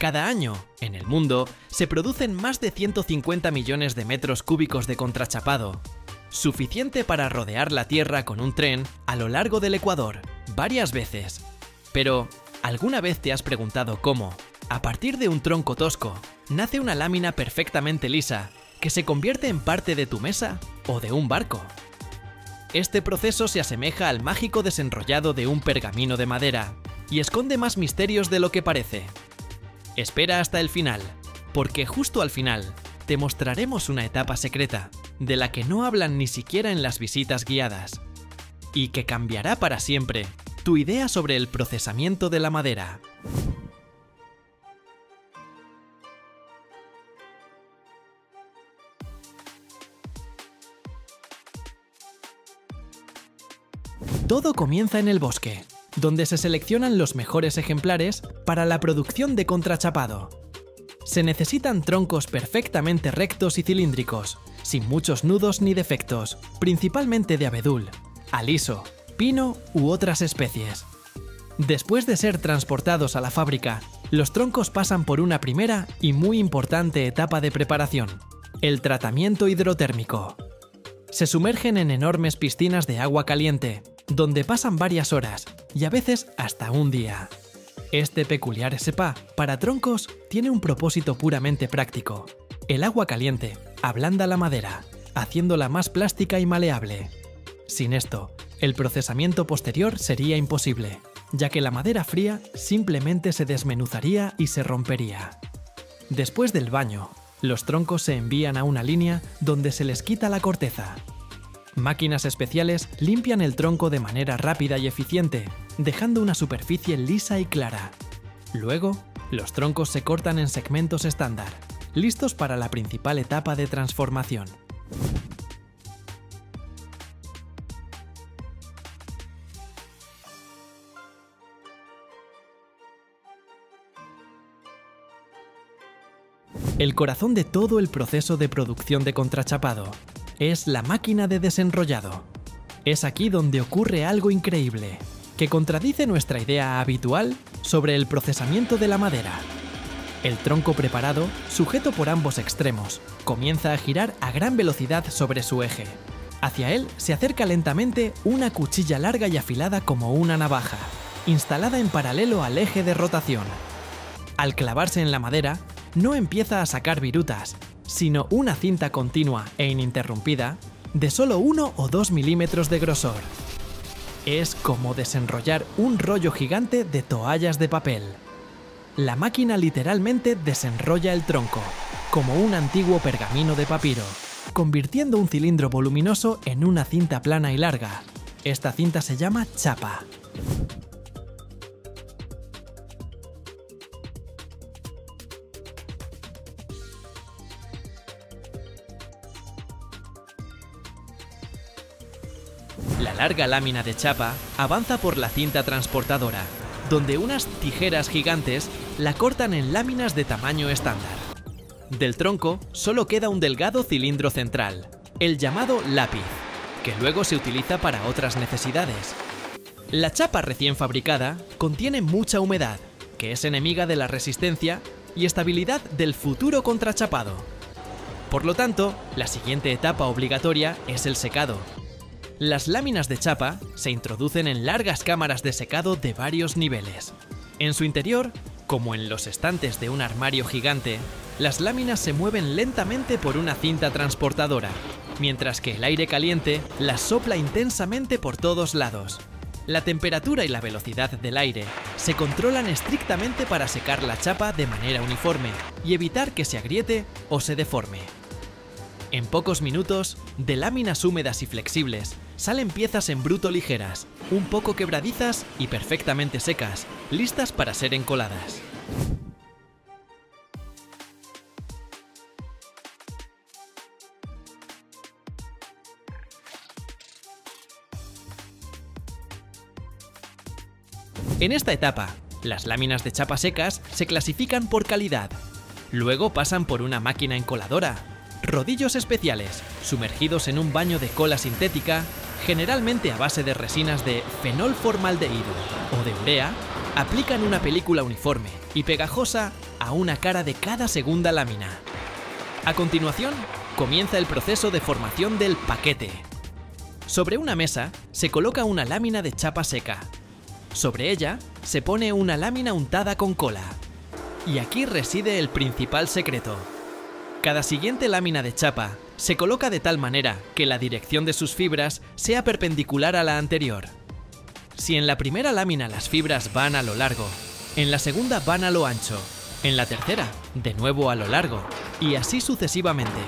Cada año, en el mundo, se producen más de 150 millones de metros cúbicos de contrachapado, suficiente para rodear la Tierra con un tren a lo largo del Ecuador, varias veces. Pero, ¿alguna vez te has preguntado cómo, a partir de un tronco tosco, nace una lámina perfectamente lisa que se convierte en parte de tu mesa o de un barco? Este proceso se asemeja al mágico desenrollado de un pergamino de madera y esconde más misterios de lo que parece. Espera hasta el final, porque justo al final te mostraremos una etapa secreta de la que no hablan ni siquiera en las visitas guiadas y que cambiará para siempre tu idea sobre el procesamiento de la madera. Todo comienza en el bosque, donde se seleccionan los mejores ejemplares para la producción de contrachapado. Se necesitan troncos perfectamente rectos y cilíndricos, sin muchos nudos ni defectos, principalmente de abedul, aliso, pino u otras especies. Después de ser transportados a la fábrica, los troncos pasan por una primera y muy importante etapa de preparación, el tratamiento hidrotérmico. Se sumergen en enormes piscinas de agua caliente, donde pasan varias horas y a veces hasta un día. Este peculiar spa para troncos tiene un propósito puramente práctico. El agua caliente ablanda la madera, haciéndola más plástica y maleable. Sin esto, el procesamiento posterior sería imposible, ya que la madera fría simplemente se desmenuzaría y se rompería. Después del baño, los troncos se envían a una línea donde se les quita la corteza. Máquinas especiales limpian el tronco de manera rápida y eficiente, dejando una superficie lisa y clara. Luego, los troncos se cortan en segmentos estándar, listos para la principal etapa de transformación. El corazón de todo el proceso de producción de contrachapado es la máquina de desenrollado. Es aquí donde ocurre algo increíble, que contradice nuestra idea habitual sobre el procesamiento de la madera. El tronco preparado, sujeto por ambos extremos, comienza a girar a gran velocidad sobre su eje. Hacia él se acerca lentamente una cuchilla larga y afilada como una navaja, instalada en paralelo al eje de rotación. Al clavarse en la madera, no empieza a sacar virutas, sino una cinta continua e ininterrumpida de solo 1 o 2 milímetros de grosor. Es como desenrollar un rollo gigante de toallas de papel. La máquina literalmente desenrolla el tronco, como un antiguo pergamino de papiro, convirtiendo un cilindro voluminoso en una cinta plana y larga. Esta cinta se llama chapa. La larga lámina de chapa avanza por la cinta transportadora, donde unas tijeras gigantes la cortan en láminas de tamaño estándar. Del tronco solo queda un delgado cilindro central, el llamado lápiz, que luego se utiliza para otras necesidades. La chapa recién fabricada contiene mucha humedad, que es enemiga de la resistencia y estabilidad del futuro contrachapado. Por lo tanto, la siguiente etapa obligatoria es el secado. Las láminas de chapa se introducen en largas cámaras de secado de varios niveles. En su interior, como en los estantes de un armario gigante, las láminas se mueven lentamente por una cinta transportadora, mientras que el aire caliente las sopla intensamente por todos lados. La temperatura y la velocidad del aire se controlan estrictamente para secar la chapa de manera uniforme y evitar que se agriete o se deforme. En pocos minutos, de láminas húmedas y flexibles, salen piezas en bruto ligeras, un poco quebradizas y perfectamente secas, listas para ser encoladas. En esta etapa, las láminas de chapa secas se clasifican por calidad. Luego pasan por una máquina encoladora, rodillos especiales, sumergidos en un baño de cola sintética, generalmente a base de resinas de fenolformaldehído o de urea, aplican una película uniforme y pegajosa a una cara de cada segunda lámina. A continuación, comienza el proceso de formación del paquete. Sobre una mesa se coloca una lámina de chapa seca. Sobre ella se pone una lámina untada con cola. Y aquí reside el principal secreto. Cada siguiente lámina de chapa se coloca de tal manera que la dirección de sus fibras sea perpendicular a la anterior. Si en la primera lámina las fibras van a lo largo, en la segunda van a lo ancho, en la tercera, de nuevo a lo largo, y así sucesivamente.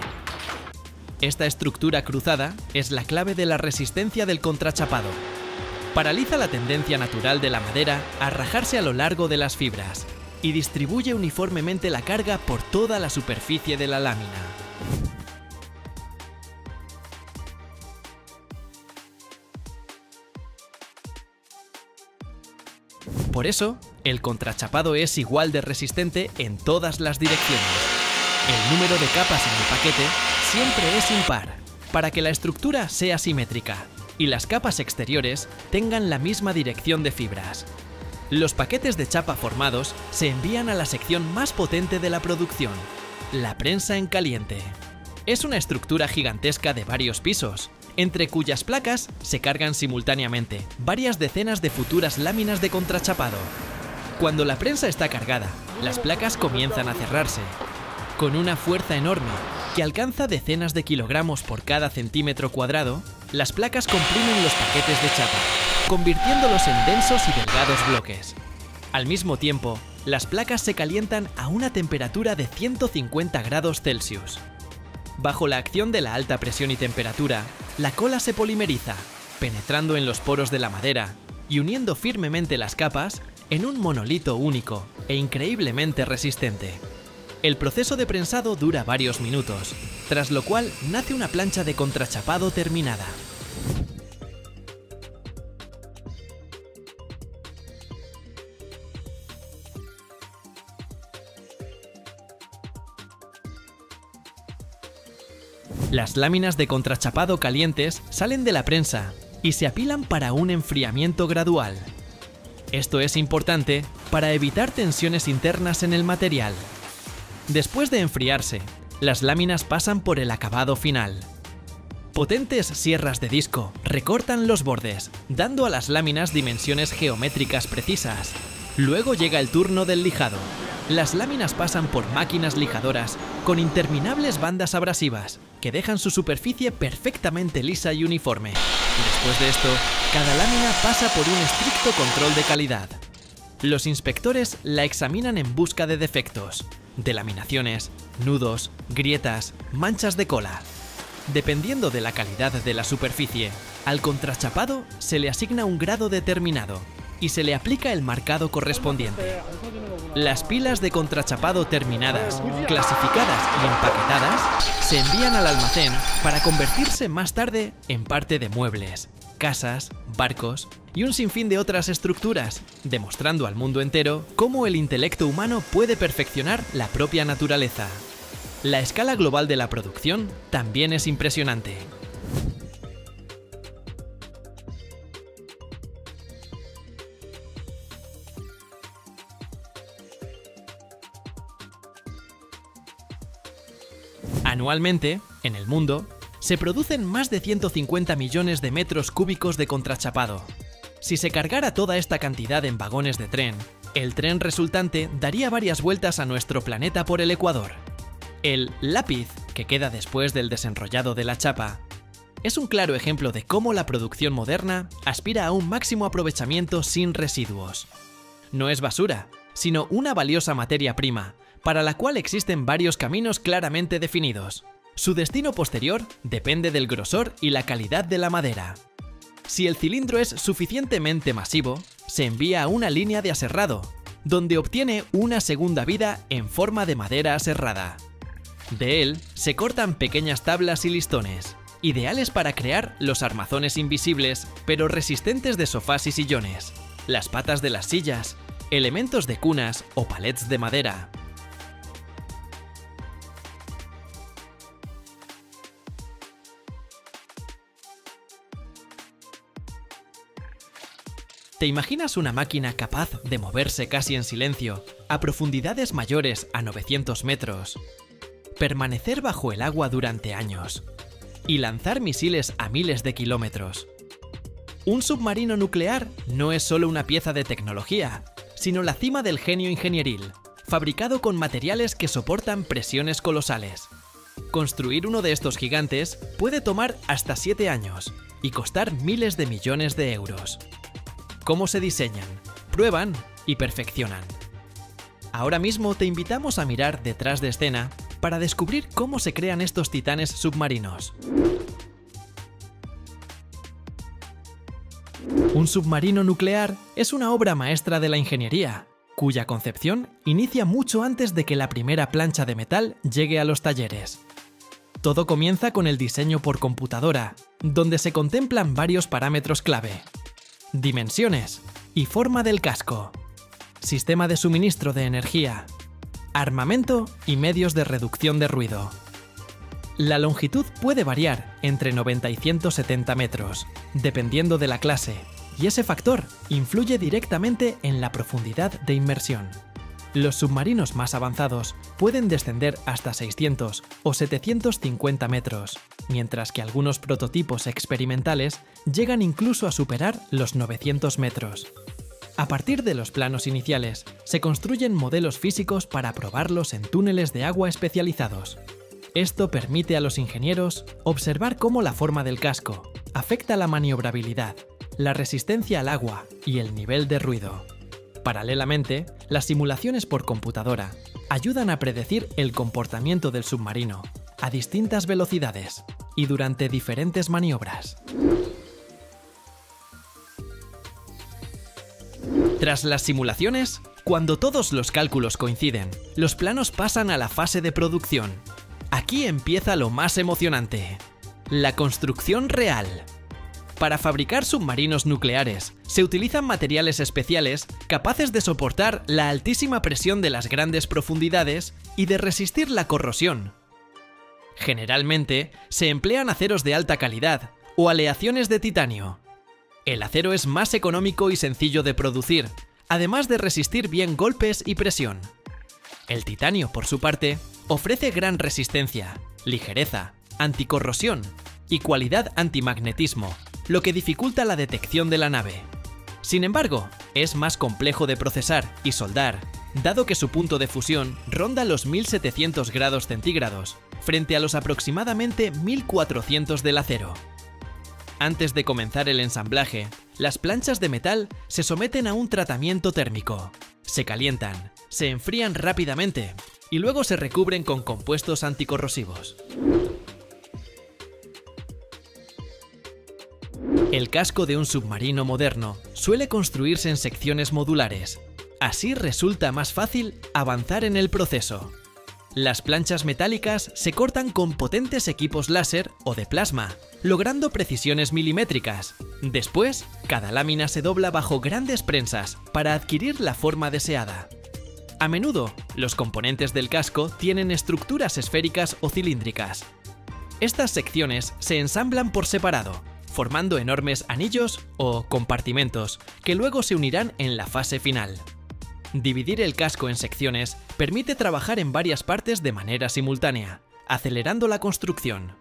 Esta estructura cruzada es la clave de la resistencia del contrachapado. Paraliza la tendencia natural de la madera a rajarse a lo largo de las fibras y distribuye uniformemente la carga por toda la superficie de la lámina. Por eso, el contrachapado es igual de resistente en todas las direcciones. El número de capas en el paquete siempre es impar, para que la estructura sea simétrica y las capas exteriores tengan la misma dirección de fibras. Los paquetes de chapa formados se envían a la sección más potente de la producción, la prensa en caliente. Es una estructura gigantesca de varios pisos, entre cuyas placas se cargan simultáneamente varias decenas de futuras láminas de contrachapado. Cuando la prensa está cargada, las placas comienzan a cerrarse, con una fuerza enorme que alcanza decenas de kilogramos por cada centímetro cuadrado. Las placas comprimen los paquetes de chapa, convirtiéndolos en densos y delgados bloques. Al mismo tiempo, las placas se calientan a una temperatura de 150 grados Celsius. Bajo la acción de la alta presión y temperatura, la cola se polimeriza, penetrando en los poros de la madera y uniendo firmemente las capas en un monolito único e increíblemente resistente. El proceso de prensado dura varios minutos, tras lo cual nace una plancha de contrachapado terminada. Las láminas de contrachapado calientes salen de la prensa y se apilan para un enfriamiento gradual. Esto es importante para evitar tensiones internas en el material. Después de enfriarse, las láminas pasan por el acabado final. Potentes sierras de disco recortan los bordes, dando a las láminas dimensiones geométricas precisas. Luego llega el turno del lijado. Las láminas pasan por máquinas lijadoras con interminables bandas abrasivas que dejan su superficie perfectamente lisa y uniforme. Después de esto, cada lámina pasa por un estricto control de calidad. Los inspectores la examinan en busca de defectos, delaminaciones, nudos, grietas, manchas de cola. Dependiendo de la calidad de la superficie, al contrachapado se le asigna un grado determinado y se le aplica el marcado correspondiente. Las pilas de contrachapado terminadas, clasificadas y empaquetadas se envían al almacén para convertirse más tarde en parte de muebles, casas, barcos y un sinfín de otras estructuras, demostrando al mundo entero cómo el intelecto humano puede perfeccionar la propia naturaleza. La escala global de la producción también es impresionante. Anualmente, en el mundo, se producen más de 150 millones de metros cúbicos de contrachapado. Si se cargara toda esta cantidad en vagones de tren, el tren resultante daría varias vueltas a nuestro planeta por el ecuador. El lápiz, que queda después del desenrollado de la chapa, es un claro ejemplo de cómo la producción moderna aspira a un máximo aprovechamiento sin residuos. No es basura, sino una valiosa materia prima, para la cual existen varios caminos claramente definidos. Su destino posterior depende del grosor y la calidad de la madera. Si el cilindro es suficientemente masivo, se envía a una línea de aserrado, donde obtiene una segunda vida en forma de madera aserrada. De él se cortan pequeñas tablas y listones, ideales para crear los armazones invisibles pero resistentes de sofás y sillones, las patas de las sillas, elementos de cunas o palets de madera. ¿Te imaginas una máquina capaz de moverse casi en silencio a profundidades mayores a 900 metros, permanecer bajo el agua durante años y lanzar misiles a miles de kilómetros? Un submarino nuclear no es solo una pieza de tecnología, sino la cima del genio ingenieril, fabricado con materiales que soportan presiones colosales. Construir uno de estos gigantes puede tomar hasta 7 años y costar miles de millones de euros. ¿Cómo se diseñan, prueban y perfeccionan? Ahora mismo te invitamos a mirar detrás de escena para descubrir cómo se crean estos titanes submarinos. Un submarino nuclear es una obra maestra de la ingeniería, cuya concepción inicia mucho antes de que la primera plancha de metal llegue a los talleres. Todo comienza con el diseño por computadora, donde se contemplan varios parámetros clave: dimensiones y forma del casco, sistema de suministro de energía, armamento y medios de reducción de ruido. La longitud puede variar entre 90 y 170 metros, dependiendo de la clase, y ese factor influye directamente en la profundidad de inmersión. Los submarinos más avanzados pueden descender hasta 600 o 750 metros, mientras que algunos prototipos experimentales llegan incluso a superar los 900 metros. A partir de los planos iniciales, se construyen modelos físicos para probarlos en túneles de agua especializados. Esto permite a los ingenieros observar cómo la forma del casco afecta la maniobrabilidad, la resistencia al agua y el nivel de ruido. Paralelamente, las simulaciones por computadora ayudan a predecir el comportamiento del submarino a distintas velocidades y durante diferentes maniobras. Tras las simulaciones, cuando todos los cálculos coinciden, los planos pasan a la fase de producción. Aquí empieza lo más emocionante: la construcción real. Para fabricar submarinos nucleares, se utilizan materiales especiales capaces de soportar la altísima presión de las grandes profundidades y de resistir la corrosión. Generalmente, se emplean aceros de alta calidad o aleaciones de titanio. El acero es más económico y sencillo de producir, además de resistir bien golpes y presión. El titanio, por su parte, ofrece gran resistencia, ligereza, anticorrosión y cualidad antimagnetismo, lo que dificulta la detección de la nave. Sin embargo, es más complejo de procesar y soldar, dado que su punto de fusión ronda los 1700 grados centígrados, frente a los aproximadamente 1400 del acero. Antes de comenzar el ensamblaje, las planchas de metal se someten a un tratamiento térmico. Se calientan, se enfrían rápidamente y luego se recubren con compuestos anticorrosivos. El casco de un submarino moderno suele construirse en secciones modulares. Así resulta más fácil avanzar en el proceso. Las planchas metálicas se cortan con potentes equipos láser o de plasma, logrando precisiones milimétricas. Después, cada lámina se dobla bajo grandes prensas para adquirir la forma deseada. A menudo, los componentes del casco tienen estructuras esféricas o cilíndricas. Estas secciones se ensamblan por separado, formando enormes anillos o compartimentos que luego se unirán en la fase final. Dividir el casco en secciones permite trabajar en varias partes de manera simultánea, acelerando la construcción.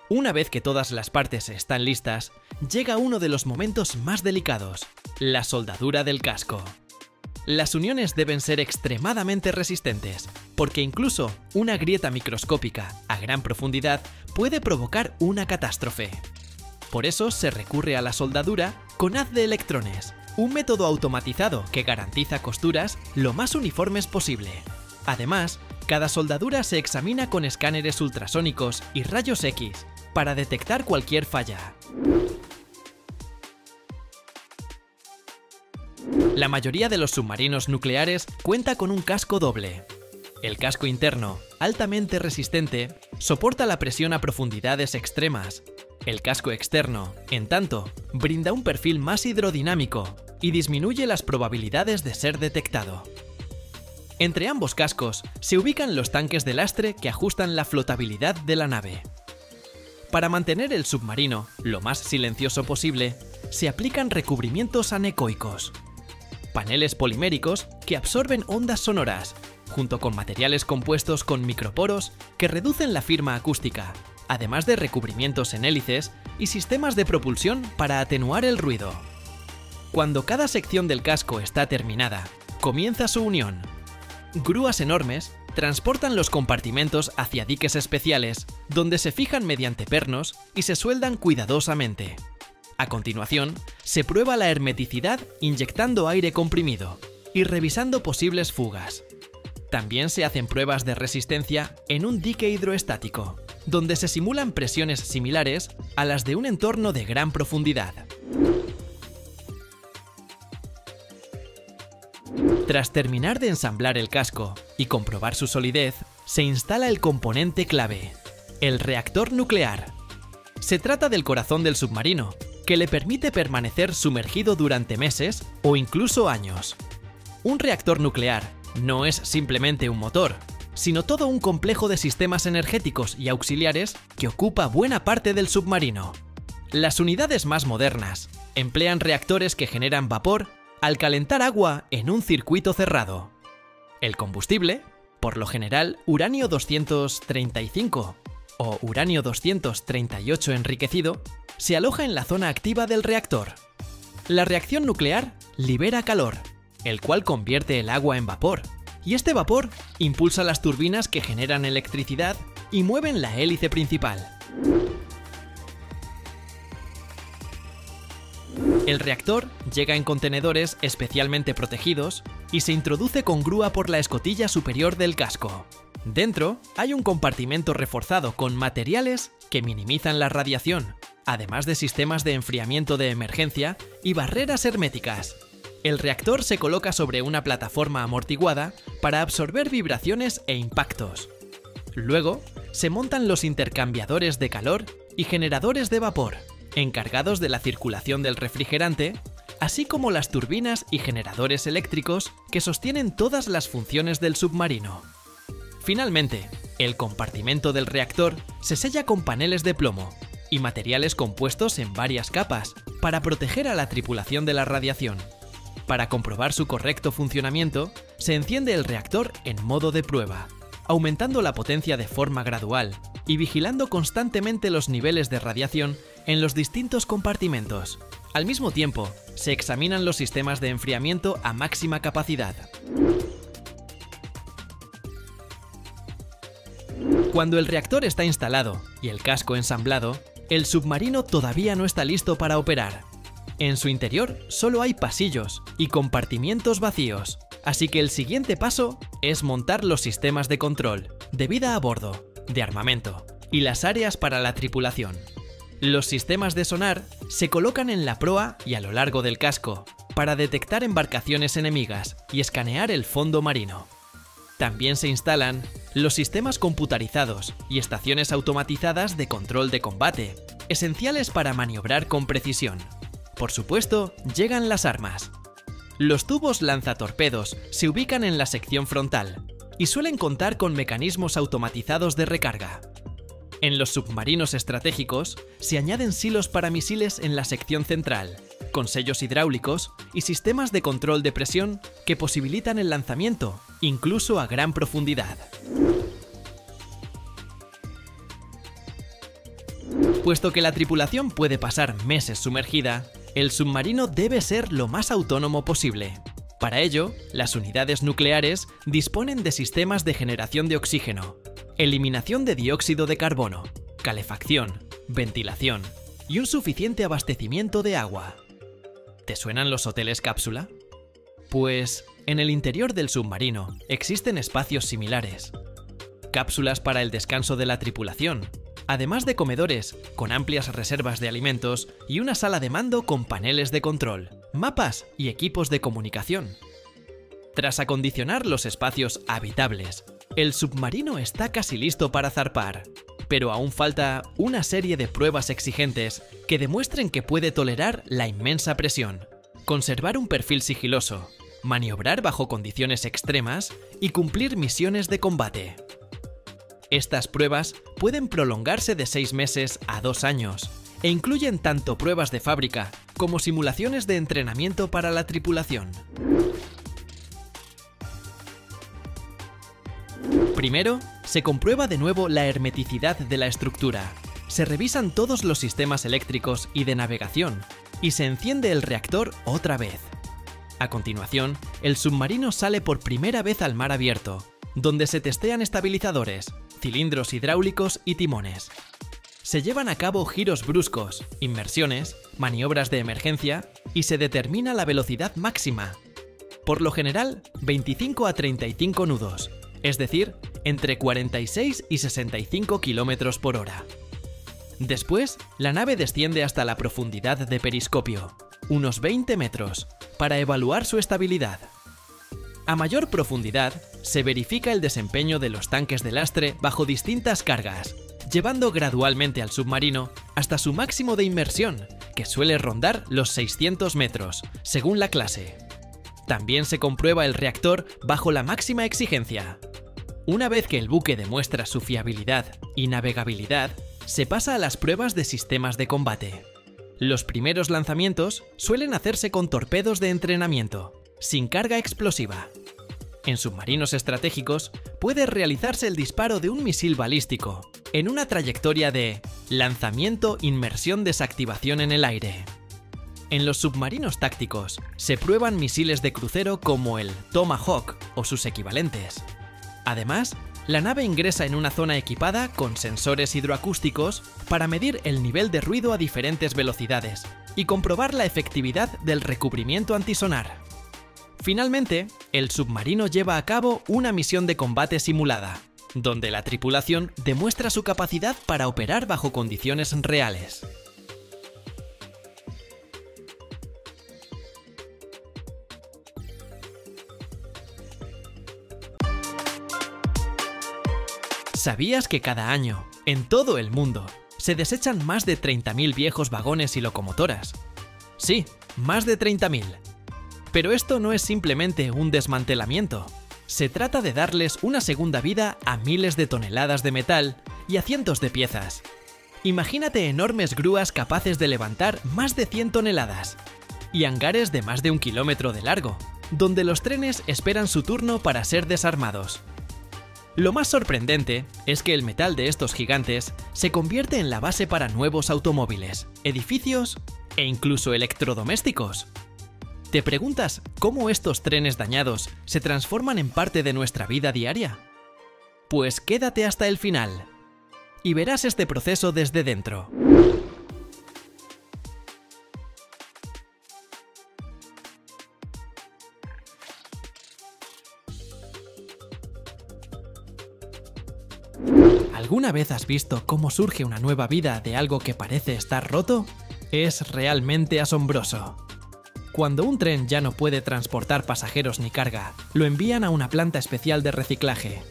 Una vez que todas las partes están listas, llega uno de los momentos más delicados: la soldadura del casco. Las uniones deben ser extremadamente resistentes, porque incluso una grieta microscópica a gran profundidad puede provocar una catástrofe. Por eso se recurre a la soldadura con haz de electrones, un método automatizado que garantiza costuras lo más uniformes posible. Además, cada soldadura se examina con escáneres ultrasónicos y rayos X para detectar cualquier falla. La mayoría de los submarinos nucleares cuenta con un casco doble. El casco interno, altamente resistente, soporta la presión a profundidades extremas. El casco externo, en tanto, brinda un perfil más hidrodinámico y disminuye las probabilidades de ser detectado. Entre ambos cascos se ubican los tanques de lastre que ajustan la flotabilidad de la nave. Para mantener el submarino lo más silencioso posible, se aplican recubrimientos anecoicos, paneles poliméricos que absorben ondas sonoras, junto con materiales compuestos con microporos que reducen la firma acústica, además de recubrimientos en hélices y sistemas de propulsión para atenuar el ruido. Cuando cada sección del casco está terminada, comienza su unión. Grúas enormes transportan los compartimentos hacia diques especiales, donde se fijan mediante pernos y se sueldan cuidadosamente. A continuación, se prueba la hermeticidad inyectando aire comprimido y revisando posibles fugas. También se hacen pruebas de resistencia en un dique hidroestático, donde se simulan presiones similares a las de un entorno de gran profundidad. Tras terminar de ensamblar el casco y comprobar su solidez, se instala el componente clave, el reactor nuclear. Se trata del corazón del submarino, que le permite permanecer sumergido durante meses o incluso años. Un reactor nuclear no es simplemente un motor, sino todo un complejo de sistemas energéticos y auxiliares que ocupa buena parte del submarino. Las unidades más modernas emplean reactores que generan vapor al calentar agua en un circuito cerrado. El combustible, por lo general uranio 235 o uranio 238 enriquecido, se aloja en la zona activa del reactor. La reacción nuclear libera calor, el cual convierte el agua en vapor, y este vapor impulsa las turbinas que generan electricidad y mueven la hélice principal. El reactor llega en contenedores especialmente protegidos y se introduce con grúa por la escotilla superior del casco. Dentro hay un compartimento reforzado con materiales que minimizan la radiación, además de sistemas de enfriamiento de emergencia y barreras herméticas. El reactor se coloca sobre una plataforma amortiguada para absorber vibraciones e impactos. Luego, se montan los intercambiadores de calor y generadores de vapor, encargados de la circulación del refrigerante, así como las turbinas y generadores eléctricos que sostienen todas las funciones del submarino. Finalmente, el compartimento del reactor se sella con paneles de plomo y materiales compuestos en varias capas para proteger a la tripulación de la radiación. Para comprobar su correcto funcionamiento, se enciende el reactor en modo de prueba, aumentando la potencia de forma gradual y vigilando constantemente los niveles de radiación en los distintos compartimentos. Al mismo tiempo, se examinan los sistemas de enfriamiento a máxima capacidad. Cuando el reactor está instalado y el casco ensamblado, el submarino todavía no está listo para operar. En su interior solo hay pasillos y compartimientos vacíos, así que el siguiente paso es montar los sistemas de control, de vida a bordo, de armamento y las áreas para la tripulación. Los sistemas de sonar se colocan en la proa y a lo largo del casco para detectar embarcaciones enemigas y escanear el fondo marino. También se instalan los sistemas computarizados y estaciones automatizadas de control de combate, esenciales para maniobrar con precisión. Por supuesto, llegan las armas. Los tubos lanzatorpedos se ubican en la sección frontal y suelen contar con mecanismos automatizados de recarga. En los submarinos estratégicos se añaden silos para misiles en la sección central, con sellos hidráulicos y sistemas de control de presión que posibilitan el lanzamiento, incluso a gran profundidad. Puesto que la tripulación puede pasar meses sumergida, el submarino debe ser lo más autónomo posible. Para ello, las unidades nucleares disponen de sistemas de generación de oxígeno, eliminación de dióxido de carbono, calefacción, ventilación y un suficiente abastecimiento de agua. ¿Te suenan los hoteles cápsula? Pues en el interior del submarino existen espacios similares. Cápsulas para el descanso de la tripulación, además de comedores con amplias reservas de alimentos y una sala de mando con paneles de control, mapas y equipos de comunicación. Tras acondicionar los espacios habitables, el submarino está casi listo para zarpar, pero aún falta una serie de pruebas exigentes que demuestren que puede tolerar la inmensa presión, conservar un perfil sigiloso, maniobrar bajo condiciones extremas y cumplir misiones de combate. Estas pruebas pueden prolongarse de 6 meses a 2 años e incluyen tanto pruebas de fábrica como simulaciones de entrenamiento para la tripulación. Primero, se comprueba de nuevo la hermeticidad de la estructura. Se revisan todos los sistemas eléctricos y de navegación, y se enciende el reactor otra vez. A continuación, el submarino sale por primera vez al mar abierto, donde se testean estabilizadores, cilindros hidráulicos y timones. Se llevan a cabo giros bruscos, inmersiones, maniobras de emergencia y se determina la velocidad máxima. Por lo general, 25 a 35 nudos, es decir, entre 46 y 65 km por hora. Después, la nave desciende hasta la profundidad de periscopio, unos 20 metros, para evaluar su estabilidad. A mayor profundidad, se verifica el desempeño de los tanques de lastre bajo distintas cargas, llevando gradualmente al submarino hasta su máximo de inmersión, que suele rondar los 600 metros, según la clase. También se comprueba el reactor bajo la máxima exigencia. Una vez que el buque demuestra su fiabilidad y navegabilidad, se pasa a las pruebas de sistemas de combate. Los primeros lanzamientos suelen hacerse con torpedos de entrenamiento, sin carga explosiva. En submarinos estratégicos puede realizarse el disparo de un misil balístico, en una trayectoria de lanzamiento, inmersión, desactivación en el aire. En los submarinos tácticos se prueban misiles de crucero como el Tomahawk o sus equivalentes. Además, la nave ingresa en una zona equipada con sensores hidroacústicos para medir el nivel de ruido a diferentes velocidades y comprobar la efectividad del recubrimiento antisonar. Finalmente, el submarino lleva a cabo una misión de combate simulada, donde la tripulación demuestra su capacidad para operar bajo condiciones reales. ¿Sabías que cada año, en todo el mundo, se desechan más de 30.000 viejos vagones y locomotoras? Sí, más de 30.000. Pero esto no es simplemente un desmantelamiento. Se trata de darles una segunda vida a miles de toneladas de metal y a cientos de piezas. Imagínate enormes grúas capaces de levantar más de 100 toneladas y hangares de más de 1 kilómetro de largo, donde los trenes esperan su turno para ser desarmados. Lo más sorprendente es que el metal de estos gigantes se convierte en la base para nuevos automóviles, edificios e incluso electrodomésticos. ¿Te preguntas cómo estos trenes dañados se transforman en parte de nuestra vida diaria? Pues quédate hasta el final y verás este proceso desde dentro. ¿Alguna vez has visto cómo surge una nueva vida de algo que parece estar roto? Es realmente asombroso. Cuando un tren ya no puede transportar pasajeros ni carga, lo envían a una planta especial de reciclaje.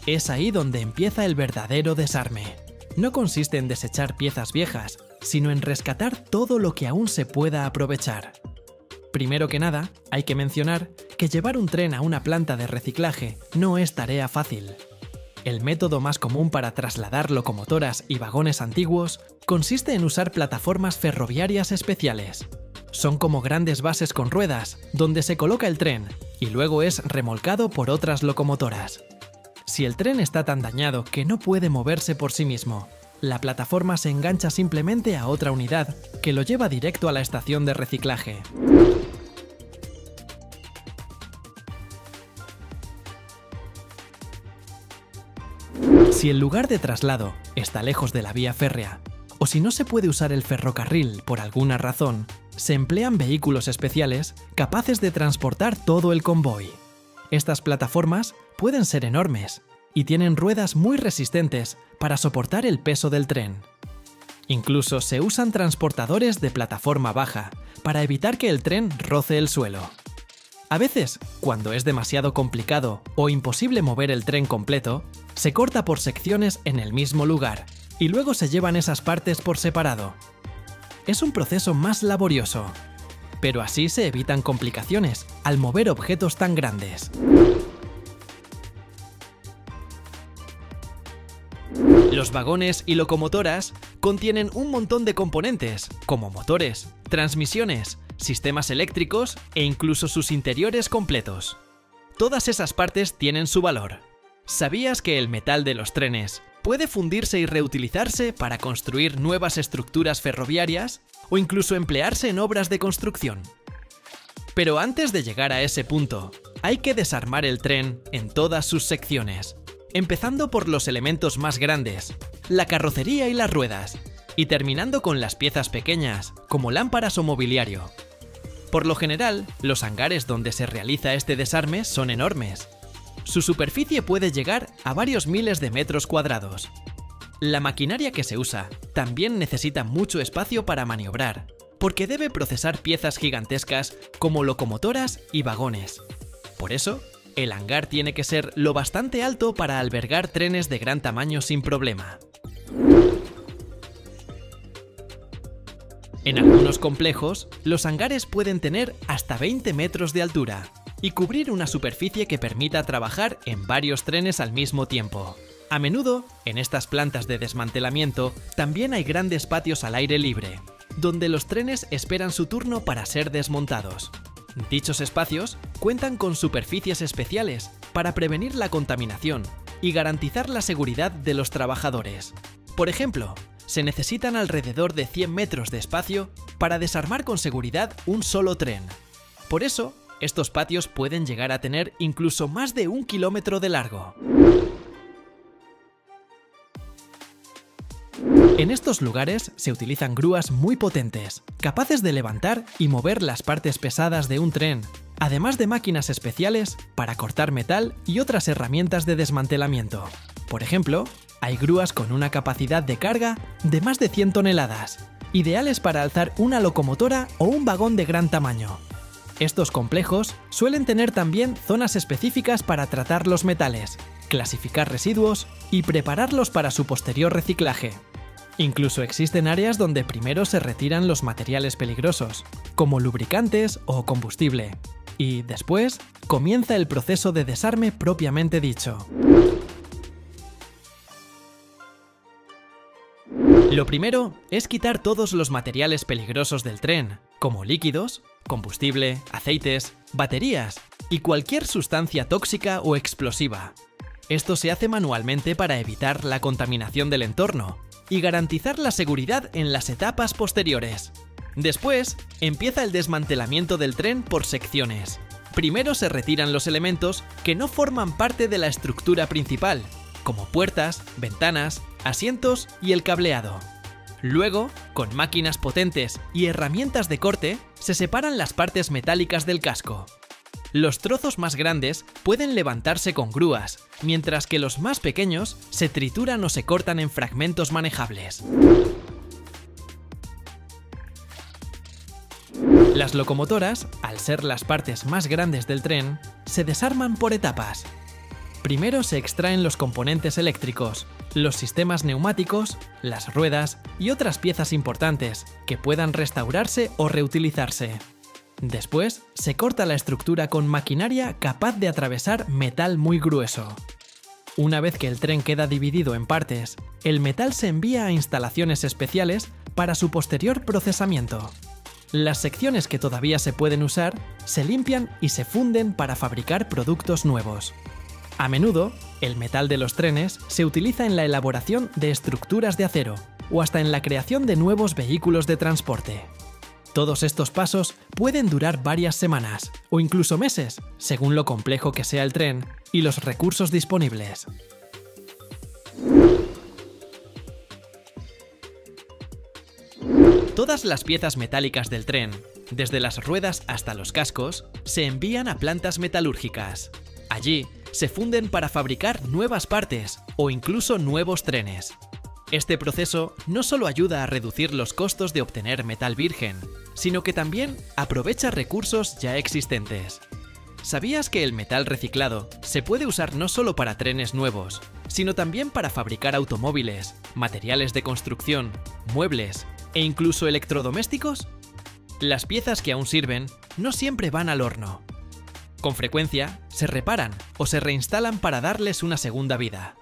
Es ahí donde empieza el verdadero desarme. No consiste en desechar piezas viejas, sino en rescatar todo lo que aún se pueda aprovechar. Primero que nada, hay que mencionar que llevar un tren a una planta de reciclaje no es tarea fácil. El método más común para trasladar locomotoras y vagones antiguos consiste en usar plataformas ferroviarias especiales. Son como grandes bases con ruedas, donde se coloca el tren y luego es remolcado por otras locomotoras. Si el tren está tan dañado que no puede moverse por sí mismo, la plataforma se engancha simplemente a otra unidad que lo lleva directo a la estación de reciclaje. Si el lugar de traslado está lejos de la vía férrea, o si no se puede usar el ferrocarril por alguna razón, se emplean vehículos especiales capaces de transportar todo el convoy. Estas plataformas pueden ser enormes y tienen ruedas muy resistentes para soportar el peso del tren. Incluso se usan transportadores de plataforma baja para evitar que el tren roce el suelo. A veces, cuando es demasiado complicado o imposible mover el tren completo, se corta por secciones en el mismo lugar y luego se llevan esas partes por separado. Es un proceso más laborioso, pero así se evitan complicaciones al mover objetos tan grandes. Los vagones y locomotoras contienen un montón de componentes, como motores, transmisiones, sistemas eléctricos e incluso sus interiores completos. Todas esas partes tienen su valor. ¿Sabías que el metal de los trenes puede fundirse y reutilizarse para construir nuevas estructuras ferroviarias o incluso emplearse en obras de construcción? Pero antes de llegar a ese punto, hay que desarmar el tren en todas sus secciones, empezando por los elementos más grandes, la carrocería y las ruedas, y terminando con las piezas pequeñas, como lámparas o mobiliario. Por lo general, los hangares donde se realiza este desarme son enormes. Su superficie puede llegar a varios miles de metros cuadrados. La maquinaria que se usa también necesita mucho espacio para maniobrar, porque debe procesar piezas gigantescas como locomotoras y vagones. Por eso, el hangar tiene que ser lo bastante alto para albergar trenes de gran tamaño sin problema. En algunos complejos, los hangares pueden tener hasta 20 metros de altura y cubrir una superficie que permita trabajar en varios trenes al mismo tiempo. A menudo, en estas plantas de desmantelamiento, también hay grandes patios al aire libre, donde los trenes esperan su turno para ser desmontados. Dichos espacios cuentan con superficies especiales para prevenir la contaminación y garantizar la seguridad de los trabajadores. Por ejemplo, se necesitan alrededor de 100 metros de espacio para desarmar con seguridad un solo tren. Por eso, estos patios pueden llegar a tener incluso más de 1 kilómetro de largo. En estos lugares se utilizan grúas muy potentes, capaces de levantar y mover las partes pesadas de un tren, además de máquinas especiales para cortar metal y otras herramientas de desmantelamiento. Por ejemplo, hay grúas con una capacidad de carga de más de 100 toneladas, ideales para alzar una locomotora o un vagón de gran tamaño. Estos complejos suelen tener también zonas específicas para tratar los metales, clasificar residuos y prepararlos para su posterior reciclaje. Incluso existen áreas donde primero se retiran los materiales peligrosos, como lubricantes o combustible, y después comienza el proceso de desarme propiamente dicho. Lo primero es quitar todos los materiales peligrosos del tren, como líquidos, combustible, aceites, baterías y cualquier sustancia tóxica o explosiva. Esto se hace manualmente para evitar la contaminación del entorno y garantizar la seguridad en las etapas posteriores. Después, empieza el desmantelamiento del tren por secciones. Primero se retiran los elementos que no forman parte de la estructura principal, como puertas, ventanas, asientos y el cableado. Luego, con máquinas potentes y herramientas de corte, se separan las partes metálicas del casco. Los trozos más grandes pueden levantarse con grúas, mientras que los más pequeños se trituran o se cortan en fragmentos manejables. Las locomotoras, al ser las partes más grandes del tren, se desarman por etapas. Primero se extraen los componentes eléctricos, los sistemas neumáticos, las ruedas y otras piezas importantes que puedan restaurarse o reutilizarse. Después, se corta la estructura con maquinaria capaz de atravesar metal muy grueso. Una vez que el tren queda dividido en partes, el metal se envía a instalaciones especiales para su posterior procesamiento. Las secciones que todavía se pueden usar se limpian y se funden para fabricar productos nuevos. A menudo, el metal de los trenes se utiliza en la elaboración de estructuras de acero o hasta en la creación de nuevos vehículos de transporte. Todos estos pasos pueden durar varias semanas o incluso meses, según lo complejo que sea el tren y los recursos disponibles. Todas las piezas metálicas del tren, desde las ruedas hasta los cascos, se envían a plantas metalúrgicas. Allí, se funden para fabricar nuevas partes o incluso nuevos trenes. Este proceso no solo ayuda a reducir los costos de obtener metal virgen, sino que también aprovecha recursos ya existentes. ¿Sabías que el metal reciclado se puede usar no solo para trenes nuevos, sino también para fabricar automóviles, materiales de construcción, muebles e incluso electrodomésticos? Las piezas que aún sirven no siempre van al horno. Con frecuencia, se reparan o se reinstalan para darles una segunda vida.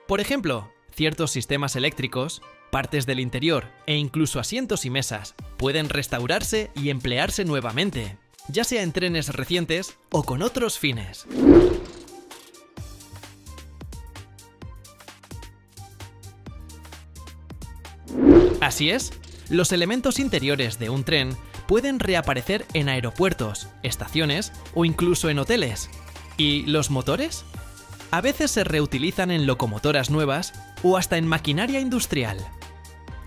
Por ejemplo, ciertos sistemas eléctricos, partes del interior e incluso asientos y mesas pueden restaurarse y emplearse nuevamente, ya sea en trenes recientes o con otros fines. Así es, los elementos interiores de un tren pueden reaparecer en aeropuertos, estaciones o incluso en hoteles. ¿Y los motores? A veces se reutilizan en locomotoras nuevas o hasta en maquinaria industrial.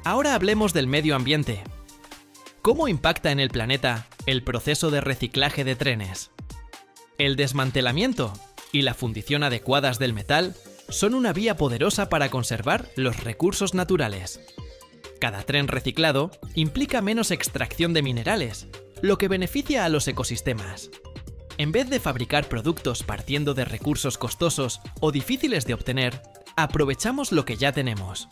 Ahora hablemos del medio ambiente. ¿Cómo impacta en el planeta el proceso de reciclaje de trenes? El desmantelamiento y la fundición adecuadas del metal son una vía poderosa para conservar los recursos naturales. Cada tren reciclado implica menos extracción de minerales, lo que beneficia a los ecosistemas. En vez de fabricar productos partiendo de recursos costosos o difíciles de obtener, aprovechamos lo que ya tenemos.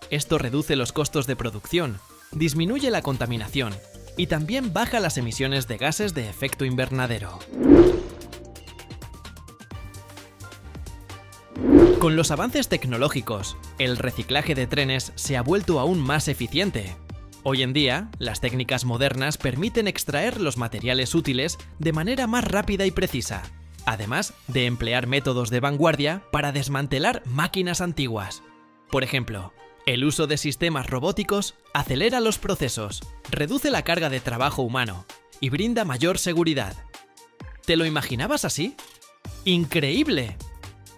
Esto reduce los costos de producción, disminuye la contaminación y también baja las emisiones de gases de efecto invernadero. Con los avances tecnológicos, el reciclaje de trenes se ha vuelto aún más eficiente. Hoy en día, las técnicas modernas permiten extraer los materiales útiles de manera más rápida y precisa, además de emplear métodos de vanguardia para desmantelar máquinas antiguas. Por ejemplo, el uso de sistemas robóticos acelera los procesos, reduce la carga de trabajo humano y brinda mayor seguridad. ¿Te lo imaginabas así? ¡Increíble!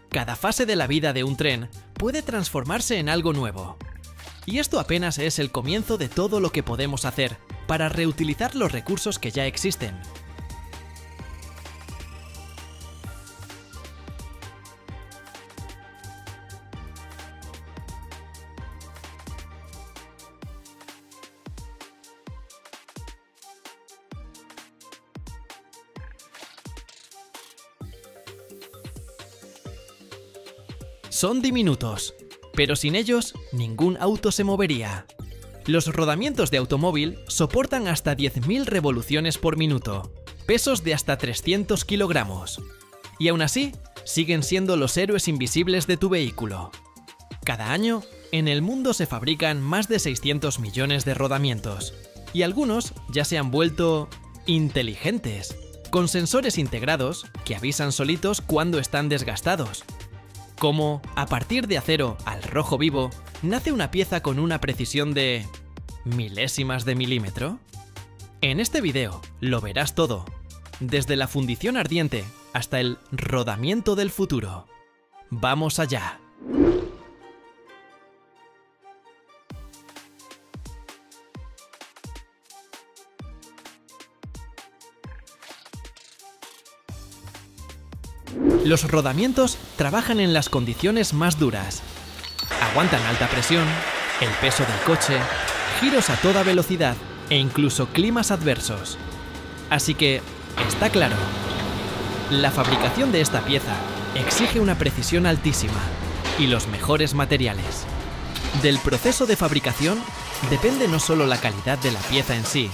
Cada fase de la vida de un tren puede transformarse en algo nuevo. Y esto apenas es el comienzo de todo lo que podemos hacer para reutilizar los recursos que ya existen. Son diminutos, pero sin ellos ningún auto se movería. Los rodamientos de automóvil soportan hasta 10.000 revoluciones por minuto, pesos de hasta 300 kilogramos. Y aún así, siguen siendo los héroes invisibles de tu vehículo. Cada año, en el mundo se fabrican más de 600 millones de rodamientos, y algunos ya se han vuelto inteligentes, con sensores integrados que avisan solitos cuando están desgastados. Como, a partir de acero al rojo vivo, nace una pieza con una precisión de milésimas de milímetro. En este video lo verás todo, desde la fundición ardiente hasta el rodamiento del futuro. ¡Vamos allá! Los rodamientos trabajan en las condiciones más duras. Aguantan alta presión, el peso del coche, giros a toda velocidad e incluso climas adversos. Así que, está claro, la fabricación de esta pieza exige una precisión altísima y los mejores materiales. Del proceso de fabricación depende no solo la calidad de la pieza en sí,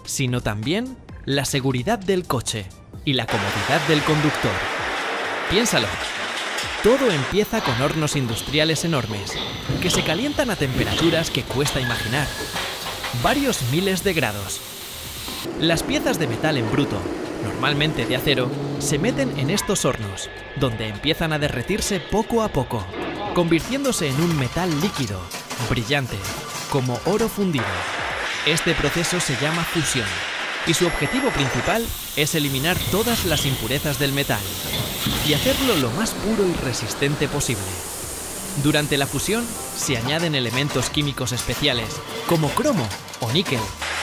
sino también la seguridad del coche y la comodidad del conductor. Piénsalo, todo empieza con hornos industriales enormes, que se calientan a temperaturas que cuesta imaginar, varios miles de grados. Las piezas de metal en bruto, normalmente de acero, se meten en estos hornos, donde empiezan a derretirse poco a poco, convirtiéndose en un metal líquido, brillante, como oro fundido. Este proceso se llama fusión, y su objetivo principal es eliminar todas las impurezas del metal y hacerlo lo más puro y resistente posible. Durante la fusión se añaden elementos químicos especiales como cromo o níquel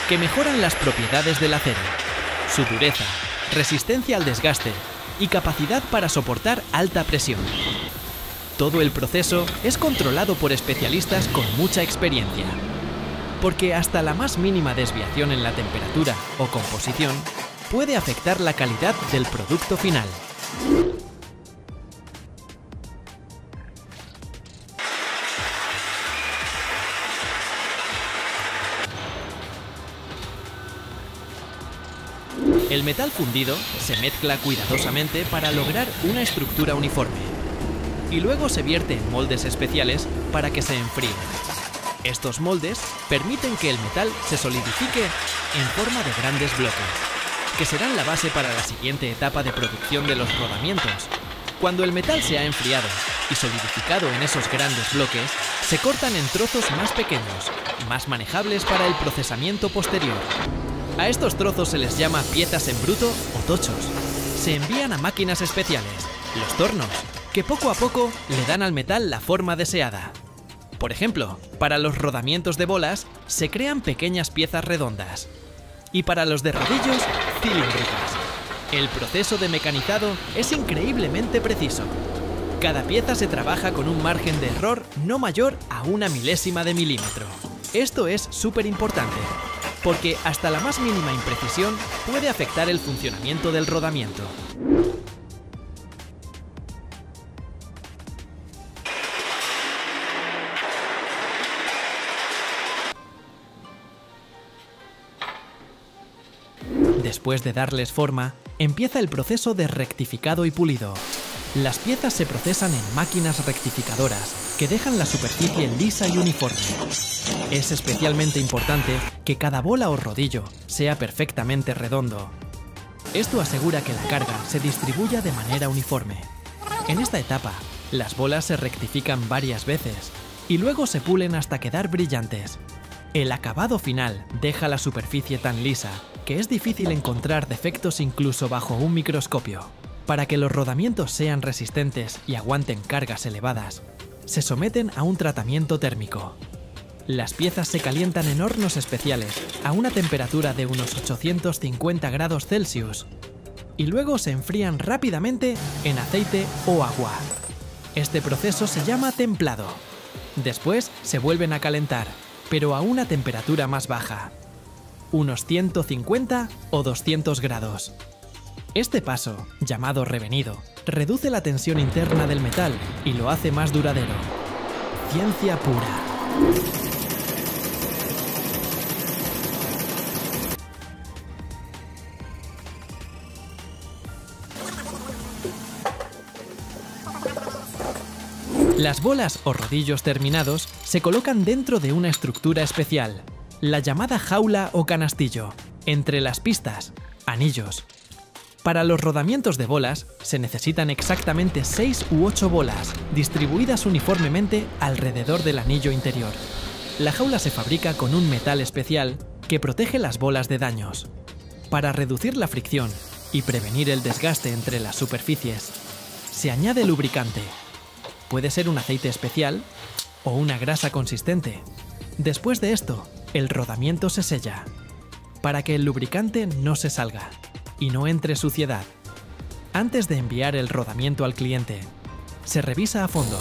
que mejoran las propiedades del acero, su dureza, resistencia al desgaste y capacidad para soportar alta presión. Todo el proceso es controlado por especialistas con mucha experiencia, porque hasta la más mínima desviación en la temperatura o composición puede afectar la calidad del producto final. El metal fundido se mezcla cuidadosamente para lograr una estructura uniforme. y luego se vierte en moldes especiales para que se enfríen. Estos moldes permiten que el metal se solidifique en forma de grandes bloques, que serán la base para la siguiente etapa de producción de los rodamientos. Cuando el metal se ha enfriado y solidificado en esos grandes bloques, se cortan en trozos más pequeños, más manejables para el procesamiento posterior. A estos trozos se les llama piezas en bruto o tochos. Se envían a máquinas especiales, los tornos, que poco a poco le dan al metal la forma deseada. Por ejemplo, para los rodamientos de bolas se crean pequeñas piezas redondas y para los de rodillos, cilíndricas. El proceso de mecanizado es increíblemente preciso. Cada pieza se trabaja con un margen de error no mayor a 1 milésima de milímetro. Esto es súper importante, porque hasta la más mínima imprecisión puede afectar el funcionamiento del rodamiento. Después de darles forma, empieza el proceso de rectificado y pulido. Las piezas se procesan en máquinas rectificadoras, que dejan la superficie lisa y uniforme. Es especialmente importante que cada bola o rodillo sea perfectamente redondo. Esto asegura que la carga se distribuya de manera uniforme. En esta etapa, las bolas se rectifican varias veces y luego se pulen hasta quedar brillantes. El acabado final deja la superficie tan lisa que es difícil encontrar defectos incluso bajo un microscopio. Para que los rodamientos sean resistentes y aguanten cargas elevadas, se someten a un tratamiento térmico. Las piezas se calientan en hornos especiales a una temperatura de unos 850 grados Celsius y luego se enfrían rápidamente en aceite o agua. Este proceso se llama templado. Después se vuelven a calentar, pero a una temperatura más baja, unos 150 o 200 grados. Este paso, llamado revenido, reduce la tensión interna del metal y lo hace más duradero. Ciencia pura. Las bolas o rodillos terminados se colocan dentro de una estructura especial, la llamada jaula o canastillo, entre las pistas, anillos. Para los rodamientos de bolas se necesitan exactamente 6 u 8 bolas, distribuidas uniformemente alrededor del anillo interior. La jaula se fabrica con un metal especial que protege las bolas de daños. Para reducir la fricción y prevenir el desgaste entre las superficies, se añade lubricante. Puede ser un aceite especial o una grasa consistente. Después de esto, el rodamiento se sella, para que el lubricante no se salga y no entre suciedad. Antes de enviar el rodamiento al cliente, se revisa a fondo.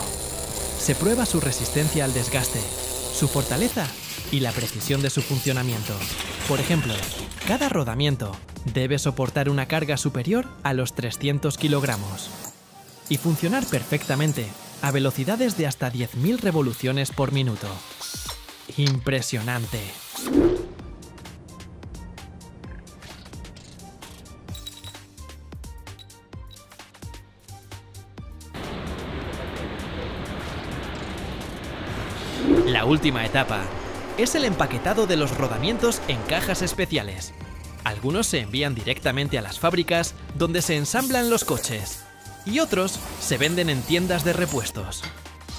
Se prueba su resistencia al desgaste, su fortaleza y la precisión de su funcionamiento. Por ejemplo, cada rodamiento debe soportar una carga superior a los 300 kilogramos y funcionar perfectamente a velocidades de hasta 10.000 revoluciones por minuto. ¡Impresionante! La última etapa es el empaquetado de los rodamientos en cajas especiales. Algunos se envían directamente a las fábricas donde se ensamblan los coches y otros se venden en tiendas de repuestos.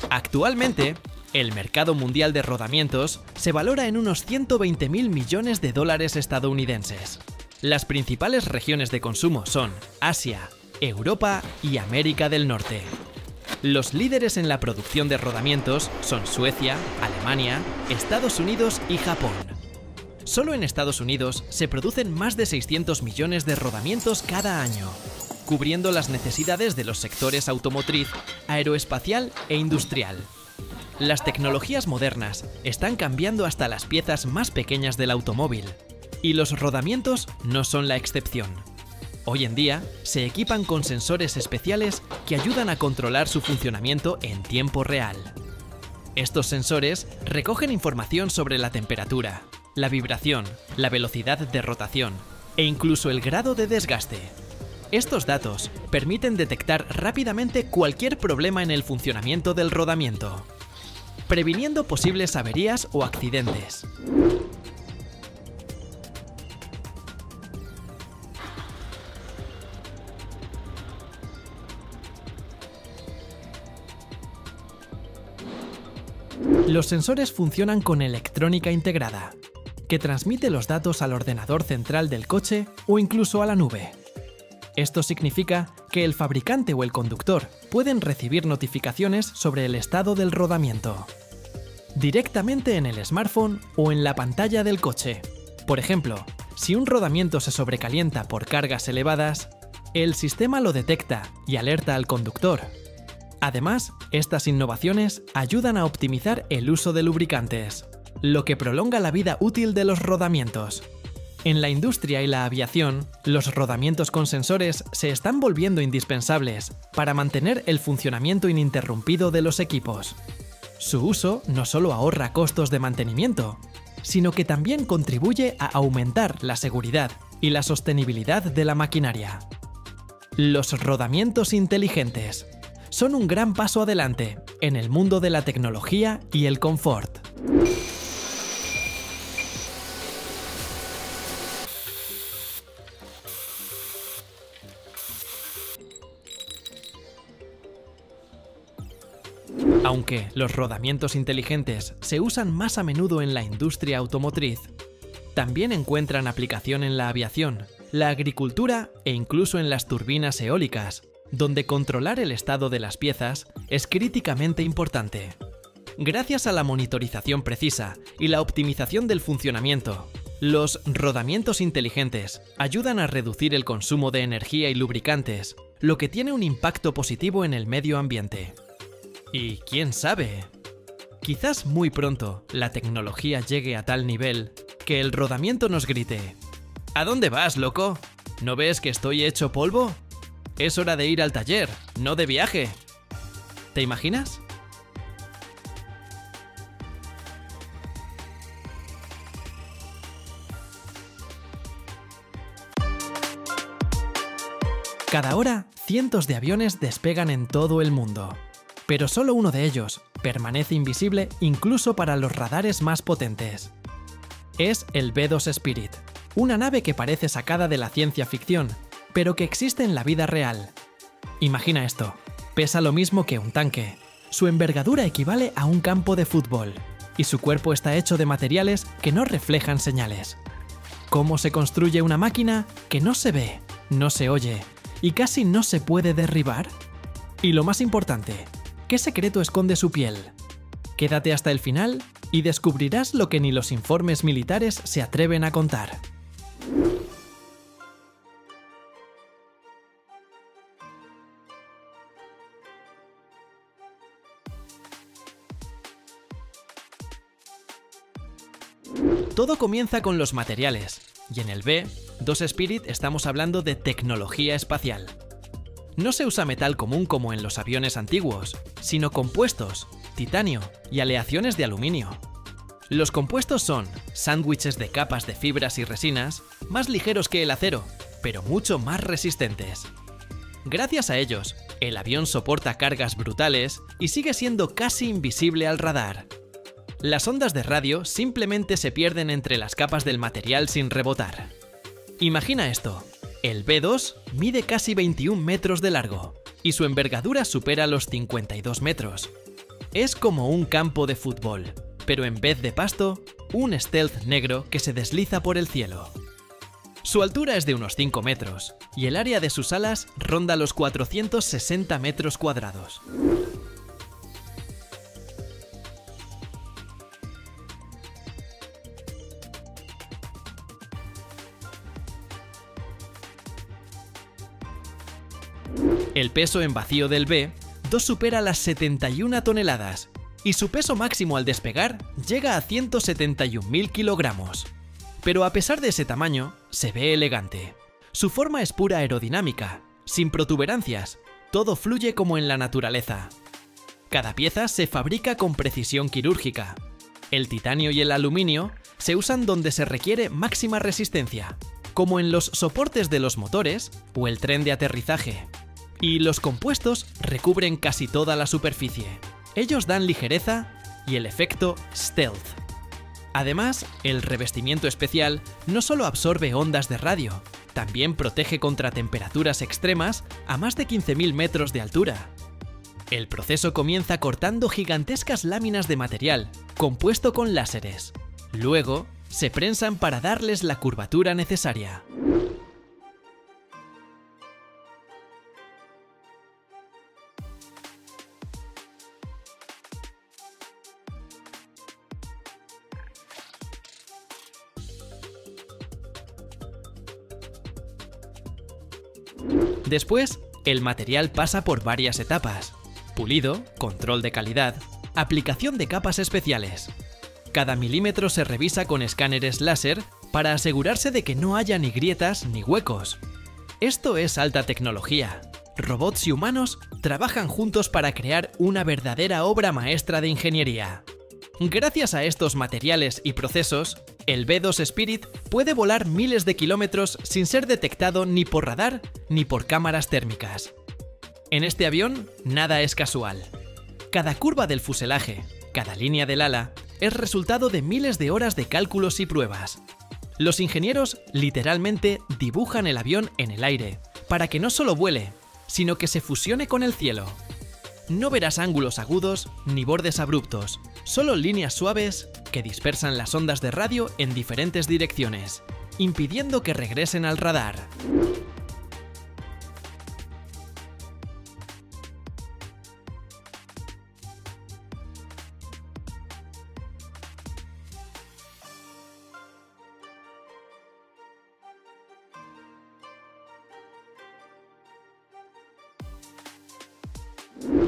Actualmente, el mercado mundial de rodamientos se valora en unos 120.000 millones de dólares estadounidenses. Las principales regiones de consumo son Asia, Europa y América del Norte. Los líderes en la producción de rodamientos son Suecia, Alemania, Estados Unidos y Japón. Solo en Estados Unidos se producen más de 600 millones de rodamientos cada año, cubriendo las necesidades de los sectores automotriz, aeroespacial e industrial. Las tecnologías modernas están cambiando hasta las piezas más pequeñas del automóvil, y los rodamientos no son la excepción. Hoy en día se equipan con sensores especiales que ayudan a controlar su funcionamiento en tiempo real. Estos sensores recogen información sobre la temperatura, la vibración, la velocidad de rotación e incluso el grado de desgaste. Estos datos permiten detectar rápidamente cualquier problema en el funcionamiento del rodamiento, previniendo posibles averías o accidentes. Los sensores funcionan con electrónica integrada, que transmite los datos al ordenador central del coche o incluso a la nube. Esto significa que el fabricante o el conductor pueden recibir notificaciones sobre el estado del rodamiento directamente en el smartphone o en la pantalla del coche. Por ejemplo, si un rodamiento se sobrecalienta por cargas elevadas, el sistema lo detecta y alerta al conductor. Además, estas innovaciones ayudan a optimizar el uso de lubricantes, lo que prolonga la vida útil de los rodamientos. En la industria y la aviación, los rodamientos con sensores se están volviendo indispensables para mantener el funcionamiento ininterrumpido de los equipos. Su uso no solo ahorra costos de mantenimiento, sino que también contribuye a aumentar la seguridad y la sostenibilidad de la maquinaria. Los rodamientos inteligentes son un gran paso adelante en el mundo de la tecnología y el confort. Aunque los rodamientos inteligentes se usan más a menudo en la industria automotriz, también encuentran aplicación en la aviación, la agricultura e incluso en las turbinas eólicas, donde controlar el estado de las piezas es críticamente importante. Gracias a la monitorización precisa y la optimización del funcionamiento, los rodamientos inteligentes ayudan a reducir el consumo de energía y lubricantes, lo que tiene un impacto positivo en el medio ambiente. Y quién sabe, quizás muy pronto la tecnología llegue a tal nivel que el rodamiento nos grite: ¿A dónde vas, loco? ¿No ves que estoy hecho polvo? Es hora de ir al taller, no de viaje. ¿Te imaginas? Cada hora, cientos de aviones despegan en todo el mundo. Pero solo uno de ellos permanece invisible incluso para los radares más potentes. Es el B-2 Spirit, una nave que parece sacada de la ciencia ficción, pero que existe en la vida real. Imagina esto, pesa lo mismo que un tanque, su envergadura equivale a un campo de fútbol, y su cuerpo está hecho de materiales que no reflejan señales. ¿Cómo se construye una máquina que no se ve, no se oye y casi no se puede derribar? Y lo más importante, ¿qué secreto esconde su piel? Quédate hasta el final y descubrirás lo que ni los informes militares se atreven a contar. Todo comienza con los materiales, y en el B-2 Spirit estamos hablando de tecnología espacial. No se usa metal común como en los aviones antiguos, sino compuestos, titanio y aleaciones de aluminio. Los compuestos son sándwiches de capas de fibras y resinas, más ligeros que el acero, pero mucho más resistentes. Gracias a ellos, el avión soporta cargas brutales y sigue siendo casi invisible al radar. Las ondas de radio simplemente se pierden entre las capas del material sin rebotar. Imagina esto. El B-2 mide casi 21 metros de largo y su envergadura supera los 52 metros. Es como un campo de fútbol, pero en vez de pasto, un stealth negro que se desliza por el cielo. Su altura es de unos 5 metros y el área de sus alas ronda los 460 metros cuadrados. El peso en vacío del B-2 supera las 71 toneladas y su peso máximo al despegar llega a 171.000 kilogramos. Pero a pesar de ese tamaño, se ve elegante. Su forma es pura aerodinámica, sin protuberancias, todo fluye como en la naturaleza. Cada pieza se fabrica con precisión quirúrgica. El titanio y el aluminio se usan donde se requiere máxima resistencia, como en los soportes de los motores o el tren de aterrizaje. Y los compuestos recubren casi toda la superficie. Ellos dan ligereza y el efecto stealth. Además, el revestimiento especial no solo absorbe ondas de radio, también protege contra temperaturas extremas a más de 15.000 metros de altura. El proceso comienza cortando gigantescas láminas de material, compuesto con láseres. Luego, se prensan para darles la curvatura necesaria. Después, el material pasa por varias etapas: pulido, control de calidad, aplicación de capas especiales. Cada milímetro se revisa con escáneres láser para asegurarse de que no haya ni grietas ni huecos. Esto es alta tecnología. Robots y humanos trabajan juntos para crear una verdadera obra maestra de ingeniería. Gracias a estos materiales y procesos, el B-2 Spirit puede volar miles de kilómetros sin ser detectado ni por radar ni por cámaras térmicas. En este avión, nada es casual. Cada curva del fuselaje, cada línea del ala, es resultado de miles de horas de cálculos y pruebas. Los ingenieros literalmente dibujan el avión en el aire, para que no solo vuele, sino que se fusione con el cielo. No verás ángulos agudos ni bordes abruptos, solo líneas suaves que dispersan las ondas de radio en diferentes direcciones, impidiendo que regresen al radar.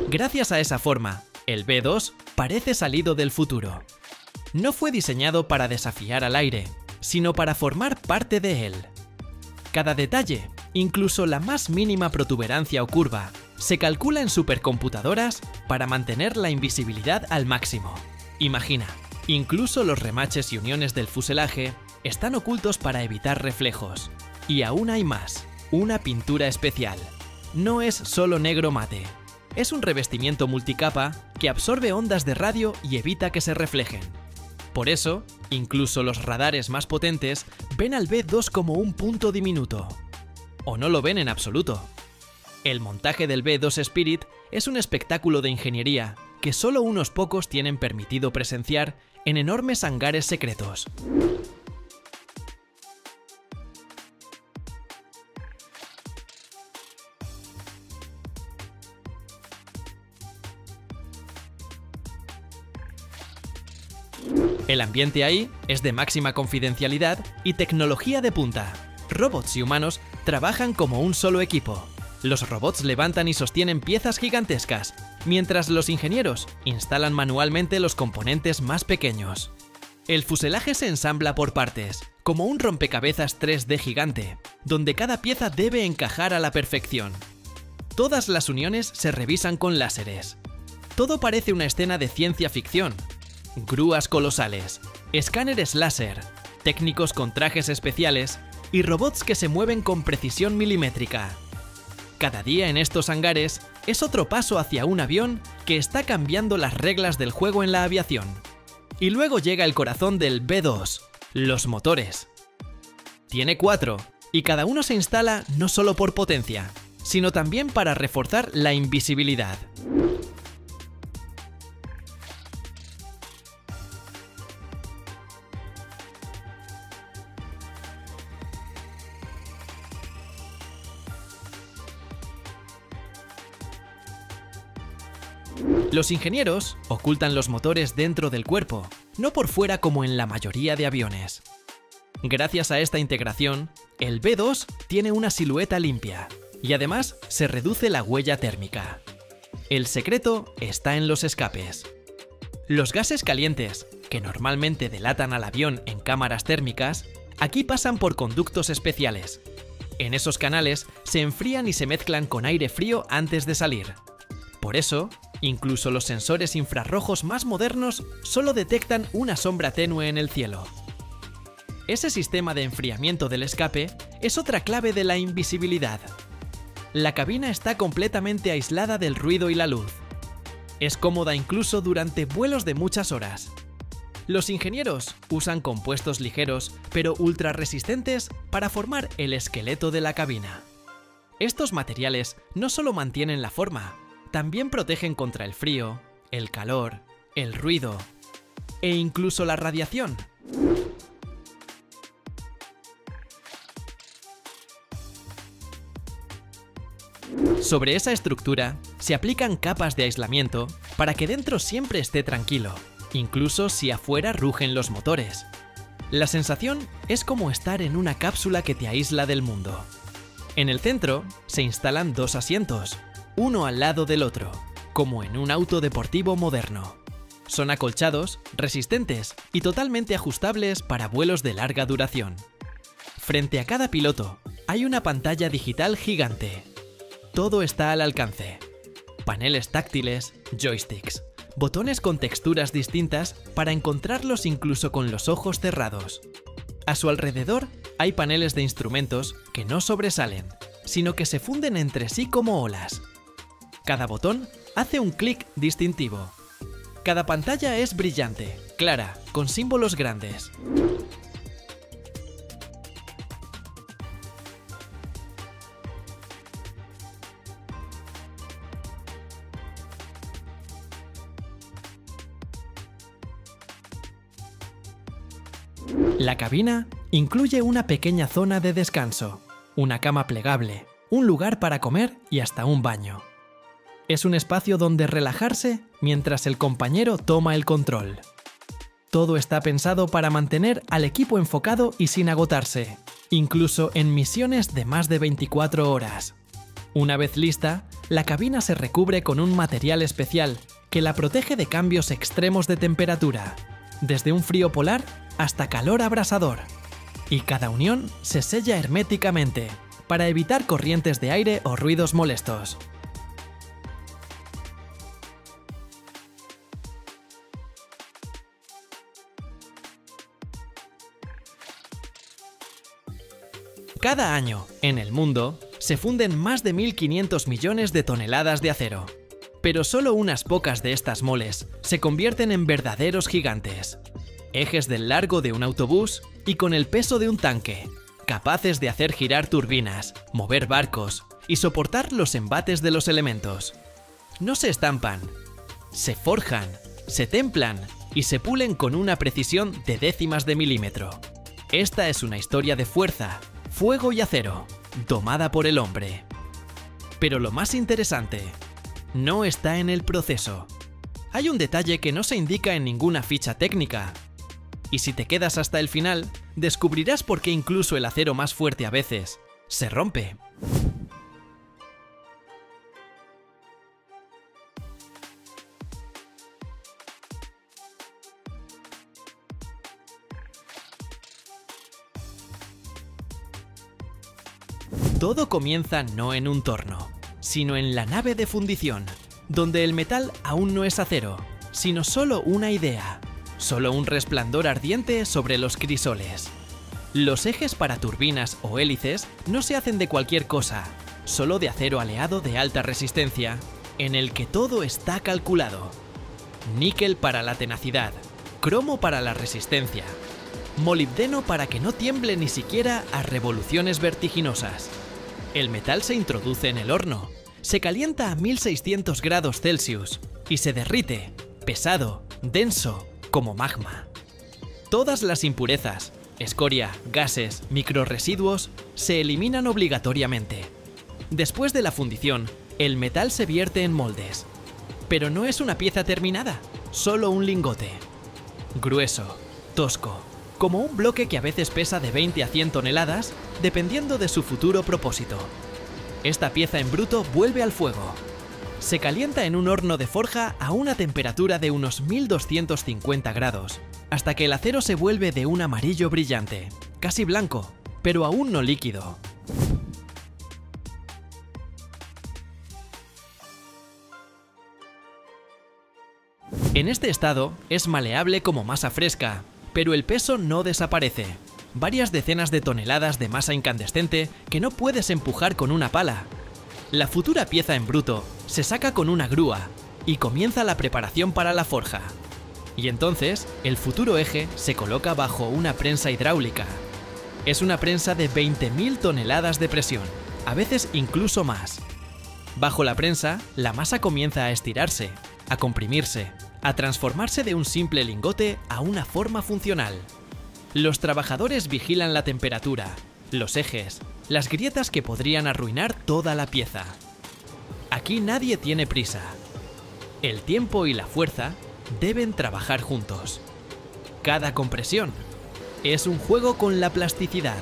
Gracias a esa forma, el B-2 parece salido del futuro. No fue diseñado para desafiar al aire, sino para formar parte de él. Cada detalle, incluso la más mínima protuberancia o curva, se calcula en supercomputadoras para mantener la invisibilidad al máximo. Imagina, incluso los remaches y uniones del fuselaje están ocultos para evitar reflejos. Y aún hay más, una pintura especial. No es solo negro mate. Es un revestimiento multicapa que absorbe ondas de radio y evita que se reflejen. Por eso, incluso los radares más potentes ven al B-2 como un punto diminuto. O no lo ven en absoluto. El montaje del B-2 Spirit es un espectáculo de ingeniería que solo unos pocos tienen permitido presenciar en enormes hangares secretos. El ambiente ahí es de máxima confidencialidad y tecnología de punta. Robots y humanos trabajan como un solo equipo. Los robots levantan y sostienen piezas gigantescas, mientras los ingenieros instalan manualmente los componentes más pequeños. El fuselaje se ensambla por partes, como un rompecabezas 3D gigante, donde cada pieza debe encajar a la perfección. Todas las uniones se revisan con láseres. Todo parece una escena de ciencia ficción. Grúas colosales, escáneres láser, técnicos con trajes especiales y robots que se mueven con precisión milimétrica. Cada día en estos hangares es otro paso hacia un avión que está cambiando las reglas del juego en la aviación. Y luego llega el corazón del B-2, los motores. Tiene 4, y cada uno se instala no solo por potencia, sino también para reforzar la invisibilidad. Los ingenieros ocultan los motores dentro del cuerpo, no por fuera como en la mayoría de aviones. Gracias a esta integración, el B-2 tiene una silueta limpia y además se reduce la huella térmica. El secreto está en los escapes. Los gases calientes, que normalmente delatan al avión en cámaras térmicas, aquí pasan por conductos especiales. En esos canales se enfrían y se mezclan con aire frío antes de salir. Por eso, incluso los sensores infrarrojos más modernos solo detectan una sombra tenue en el cielo. Ese sistema de enfriamiento del escape es otra clave de la invisibilidad. La cabina está completamente aislada del ruido y la luz. Es cómoda incluso durante vuelos de muchas horas. Los ingenieros usan compuestos ligeros pero ultra resistentes para formar el esqueleto de la cabina. Estos materiales no solo mantienen la forma, también protegen contra el frío, el calor, el ruido e incluso la radiación. Sobre esa estructura se aplican capas de aislamiento para que dentro siempre esté tranquilo, incluso si afuera rugen los motores. La sensación es como estar en una cápsula que te aísla del mundo. En el centro se instalan dos asientos, uno al lado del otro, como en un auto deportivo moderno. Son acolchados, resistentes y totalmente ajustables para vuelos de larga duración. Frente a cada piloto hay una pantalla digital gigante. Todo está al alcance. Paneles táctiles, joysticks, botones con texturas distintas para encontrarlos incluso con los ojos cerrados. A su alrededor hay paneles de instrumentos que no sobresalen, sino que se funden entre sí como olas. Cada botón hace un clic distintivo. Cada pantalla es brillante, clara, con símbolos grandes. La cabina incluye una pequeña zona de descanso, una cama plegable, un lugar para comer y hasta un baño. Es un espacio donde relajarse mientras el compañero toma el control. Todo está pensado para mantener al equipo enfocado y sin agotarse, incluso en misiones de más de 24 horas. Una vez lista, la cabina se recubre con un material especial que la protege de cambios extremos de temperatura, desde un frío polar hasta calor abrasador. Y cada unión se sella herméticamente para evitar corrientes de aire o ruidos molestos. Cada año, en el mundo, se funden más de 1.500 millones de toneladas de acero. Pero solo unas pocas de estas moles se convierten en verdaderos gigantes. Ejes del largo de un autobús y con el peso de un tanque, capaces de hacer girar turbinas, mover barcos y soportar los embates de los elementos. No se estampan, se forjan, se templan y se pulen con una precisión de décimas de milímetro. Esta es una historia de fuerza, fuego y acero, domada por el hombre. Pero lo más interesante no está en el proceso. Hay un detalle que no se indica en ninguna ficha técnica. Y si te quedas hasta el final, descubrirás por qué incluso el acero más fuerte a veces se rompe. Todo comienza no en un torno, sino en la nave de fundición, donde el metal aún no es acero, sino solo una idea. Solo un resplandor ardiente sobre los crisoles. Los ejes para turbinas o hélices no se hacen de cualquier cosa, solo de acero aleado de alta resistencia, en el que todo está calculado. Níquel para la tenacidad, cromo para la resistencia, molibdeno para que no tiemble ni siquiera a revoluciones vertiginosas. El metal se introduce en el horno, se calienta a 1600 grados Celsius y se derrite, pesado, denso, como magma. Todas las impurezas, escoria, gases, microrresiduos, se eliminan obligatoriamente. Después de la fundición, el metal se vierte en moldes. Pero no es una pieza terminada, solo un lingote. Grueso, tosco, como un bloque que a veces pesa de 20 a 100 toneladas, dependiendo de su futuro propósito. Esta pieza en bruto vuelve al fuego. Se calienta en un horno de forja a una temperatura de unos 1250 grados, hasta que el acero se vuelve de un amarillo brillante, casi blanco, pero aún no líquido. En este estado es maleable como masa fresca, pero el peso no desaparece. varias decenas de toneladas de masa incandescente que no puedes empujar con una pala. La futura pieza en bruto se saca con una grúa y comienza la preparación para la forja. Y entonces, el futuro eje se coloca bajo una prensa hidráulica. Es una prensa de 20.000 toneladas de presión, a veces incluso más. Bajo la prensa, la masa comienza a estirarse, a comprimirse, a transformarse de un simple lingote a una forma funcional. Los trabajadores vigilan la temperatura, los ejes, las grietas que podrían arruinar toda la pieza. Aquí nadie tiene prisa. El tiempo y la fuerza deben trabajar juntos. Cada compresión es un juego con la plasticidad.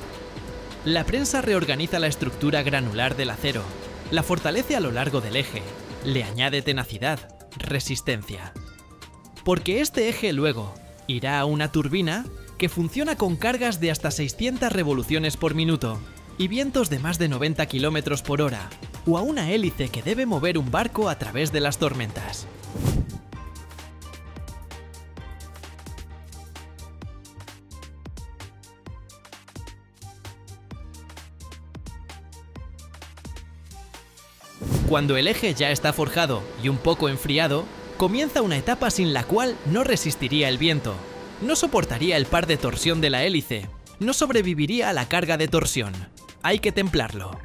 La prensa reorganiza la estructura granular del acero, la fortalece a lo largo del eje, le añade tenacidad, resistencia. Porque este eje luego irá a una turbina que funciona con cargas de hasta 600 revoluciones por minuto y vientos de más de 90 km por hora, o a una hélice que debe mover un barco a través de las tormentas. Cuando el eje ya está forjado y un poco enfriado, comienza una etapa sin la cual no resistiría el viento, no soportaría el par de torsión de la hélice, no sobreviviría a la carga de torsión. Hay que templarlo.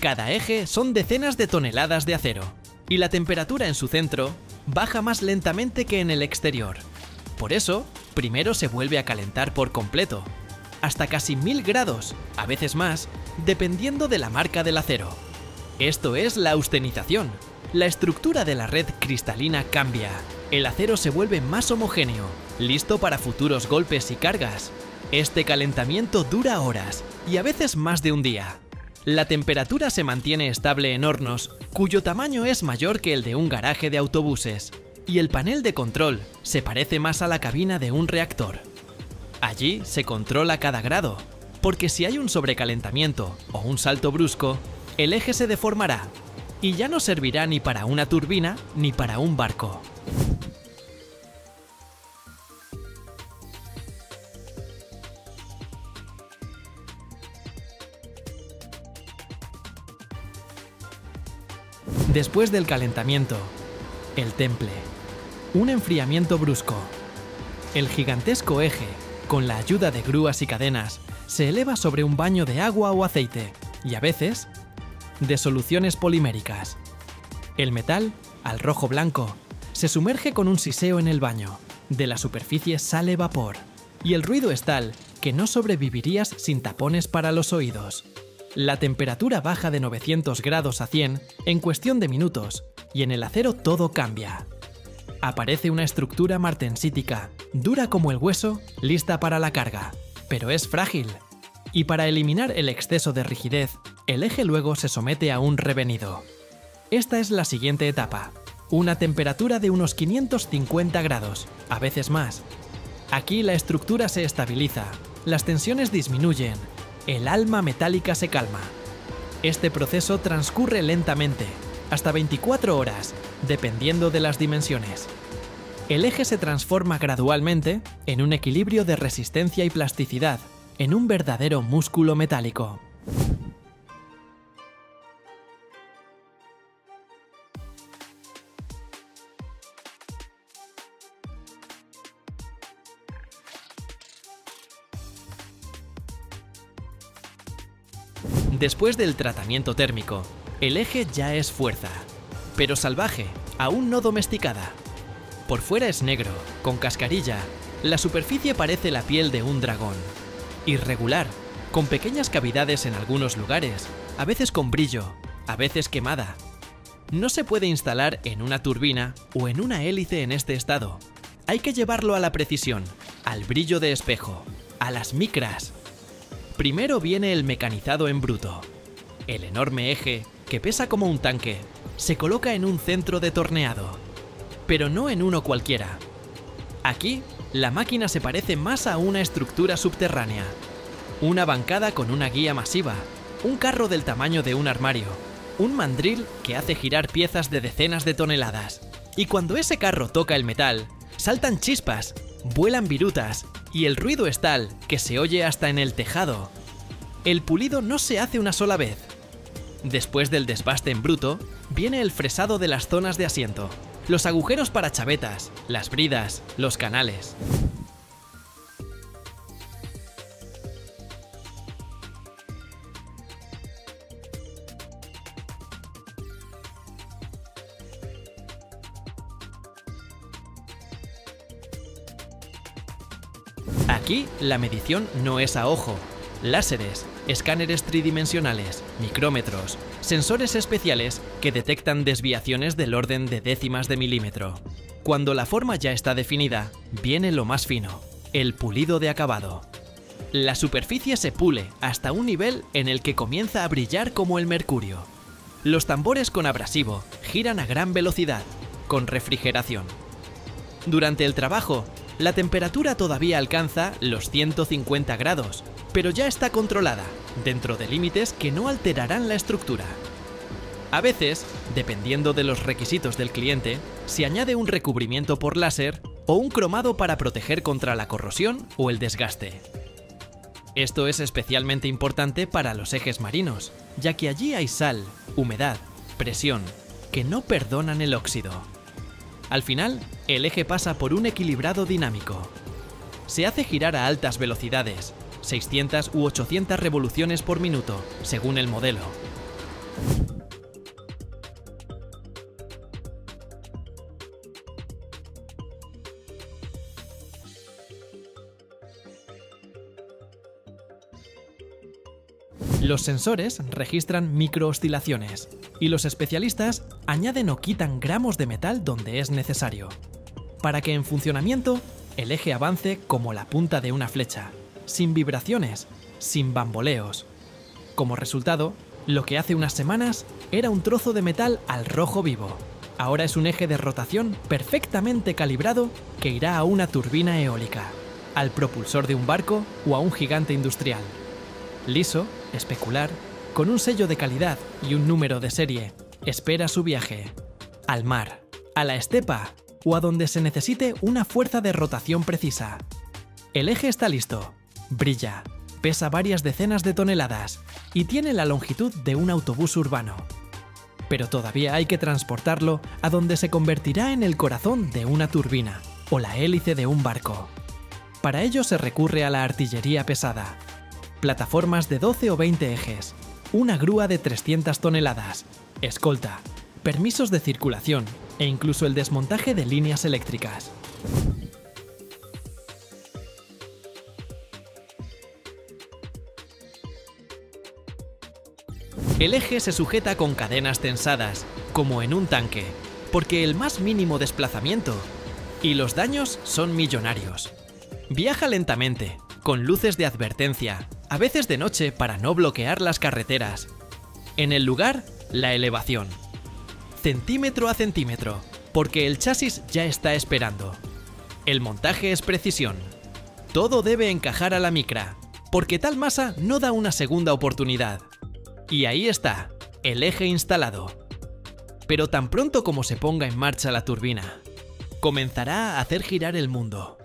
Cada eje son decenas de toneladas de acero, y la temperatura en su centro baja más lentamente que en el exterior. Por eso, primero se vuelve a calentar por completo, hasta casi 1000 grados, a veces más, dependiendo de la marca del acero. Esto es la austenización. La estructura de la red cristalina cambia. El acero se vuelve más homogéneo, listo para futuros golpes y cargas. Este calentamiento dura horas y a veces más de un día. La temperatura se mantiene estable en hornos, cuyo tamaño es mayor que el de un garaje de autobuses, y el panel de control se parece más a la cabina de un reactor. Allí se controla cada grado, porque si hay un sobrecalentamiento o un salto brusco, el eje se deformará y ya no servirá ni para una turbina ni para un barco. Después del calentamiento, el temple, un enfriamiento brusco. El gigantesco eje, con la ayuda de grúas y cadenas, se eleva sobre un baño de agua o aceite, y a veces de soluciones poliméricas. El metal, al rojo blanco, se sumerge con un siseo en el baño. De la superficie sale vapor, y el ruido es tal que no sobrevivirías sin tapones para los oídos. La temperatura baja de 900 grados a 100 en cuestión de minutos, y en el acero todo cambia. Aparece una estructura martensítica, dura como el hueso, lista para la carga, pero es frágil. Y para eliminar el exceso de rigidez, el eje luego se somete a un revenido. Esta es la siguiente etapa, una temperatura de unos 550 grados, a veces más. Aquí la estructura se estabiliza, las tensiones disminuyen, el alma metálica se calma. Este proceso transcurre lentamente, hasta 24 horas, dependiendo de las dimensiones. El eje se transforma gradualmente en un equilibrio de resistencia y plasticidad, en un verdadero músculo metálico. Después del tratamiento térmico, el eje ya es fuerza, pero salvaje, aún no domesticada. Por fuera es negro, con cascarilla, la superficie parece la piel de un dragón. Irregular, con pequeñas cavidades en algunos lugares, a veces con brillo, a veces quemada. No se puede instalar en una turbina o en una hélice en este estado. Hay que llevarlo a la precisión, al brillo de espejo, a las micras. Primero viene el mecanizado en bruto. El enorme eje, que pesa como un tanque, se coloca en un centro de torneado, pero no en uno cualquiera. Aquí, la máquina se parece más a una estructura subterránea. Una bancada con una guía masiva, un carro del tamaño de un armario, un mandril que hace girar piezas de decenas de toneladas. Y cuando ese carro toca el metal, saltan chispas vuelan virutas y el ruido es tal que se oye hasta en el tejado. El pulido no se hace una sola vez. Después del desbaste en bruto, viene el fresado de las zonas de asiento, los agujeros para chavetas, las bridas, los canales. Aquí la medición no es a ojo. Láseres, escáneres tridimensionales, micrómetros, sensores especiales que detectan desviaciones del orden de décimas de milímetro. Cuando la forma ya está definida, viene lo más fino, el pulido de acabado. La superficie se pule hasta un nivel en el que comienza a brillar como el mercurio. Los tambores con abrasivo giran a gran velocidad, con refrigeración. Durante el trabajo, la temperatura todavía alcanza los 150 grados, pero ya está controlada, dentro de límites que no alterarán la estructura. A veces, dependiendo de los requisitos del cliente, se añade un recubrimiento por láser o un cromado para proteger contra la corrosión o el desgaste. Esto es especialmente importante para los ejes marinos, ya que allí hay sal, humedad, presión, que no perdonan el óxido. Al final, el eje pasa por un equilibrado dinámico. Se hace girar a altas velocidades, 600 u 800 revoluciones por minuto, según el modelo. Los sensores registran microoscilaciones y los especialistas añaden o quitan gramos de metal donde es necesario, para que en funcionamiento el eje avance como la punta de una flecha, sin vibraciones, sin bamboleos. Como resultado, lo que hace unas semanas era un trozo de metal al rojo vivo. Ahora es un eje de rotación perfectamente calibrado que irá a una turbina eólica, al propulsor de un barco o a un gigante industrial. Liso, especular, con un sello de calidad y un número de serie, espera su viaje. Al mar, a la estepa o a donde se necesite una fuerza de rotación precisa. El eje está listo, brilla, pesa varias decenas de toneladas y tiene la longitud de un autobús urbano. Pero todavía hay que transportarlo a donde se convertirá en el corazón de una turbina o la hélice de un barco. Para ello se recurre a la artillería pesada. Plataformas de 12 o 20 ejes, una grúa de 300 toneladas, escolta, permisos de circulación e incluso el desmontaje de líneas eléctricas. El eje se sujeta con cadenas tensadas, como en un tanque, porque el más mínimo desplazamiento y los daños son millonarios. Viaja lentamente, con luces de advertencia, a veces de noche para no bloquear las carreteras. En el lugar, la elevación. Centímetro a centímetro, porque el chasis ya está esperando. El montaje es precisión. Todo debe encajar a la micra, porque tal masa no da una segunda oportunidad. Y ahí está, el eje instalado. Pero tan pronto como se ponga en marcha la turbina, comenzará a hacer girar el mundo.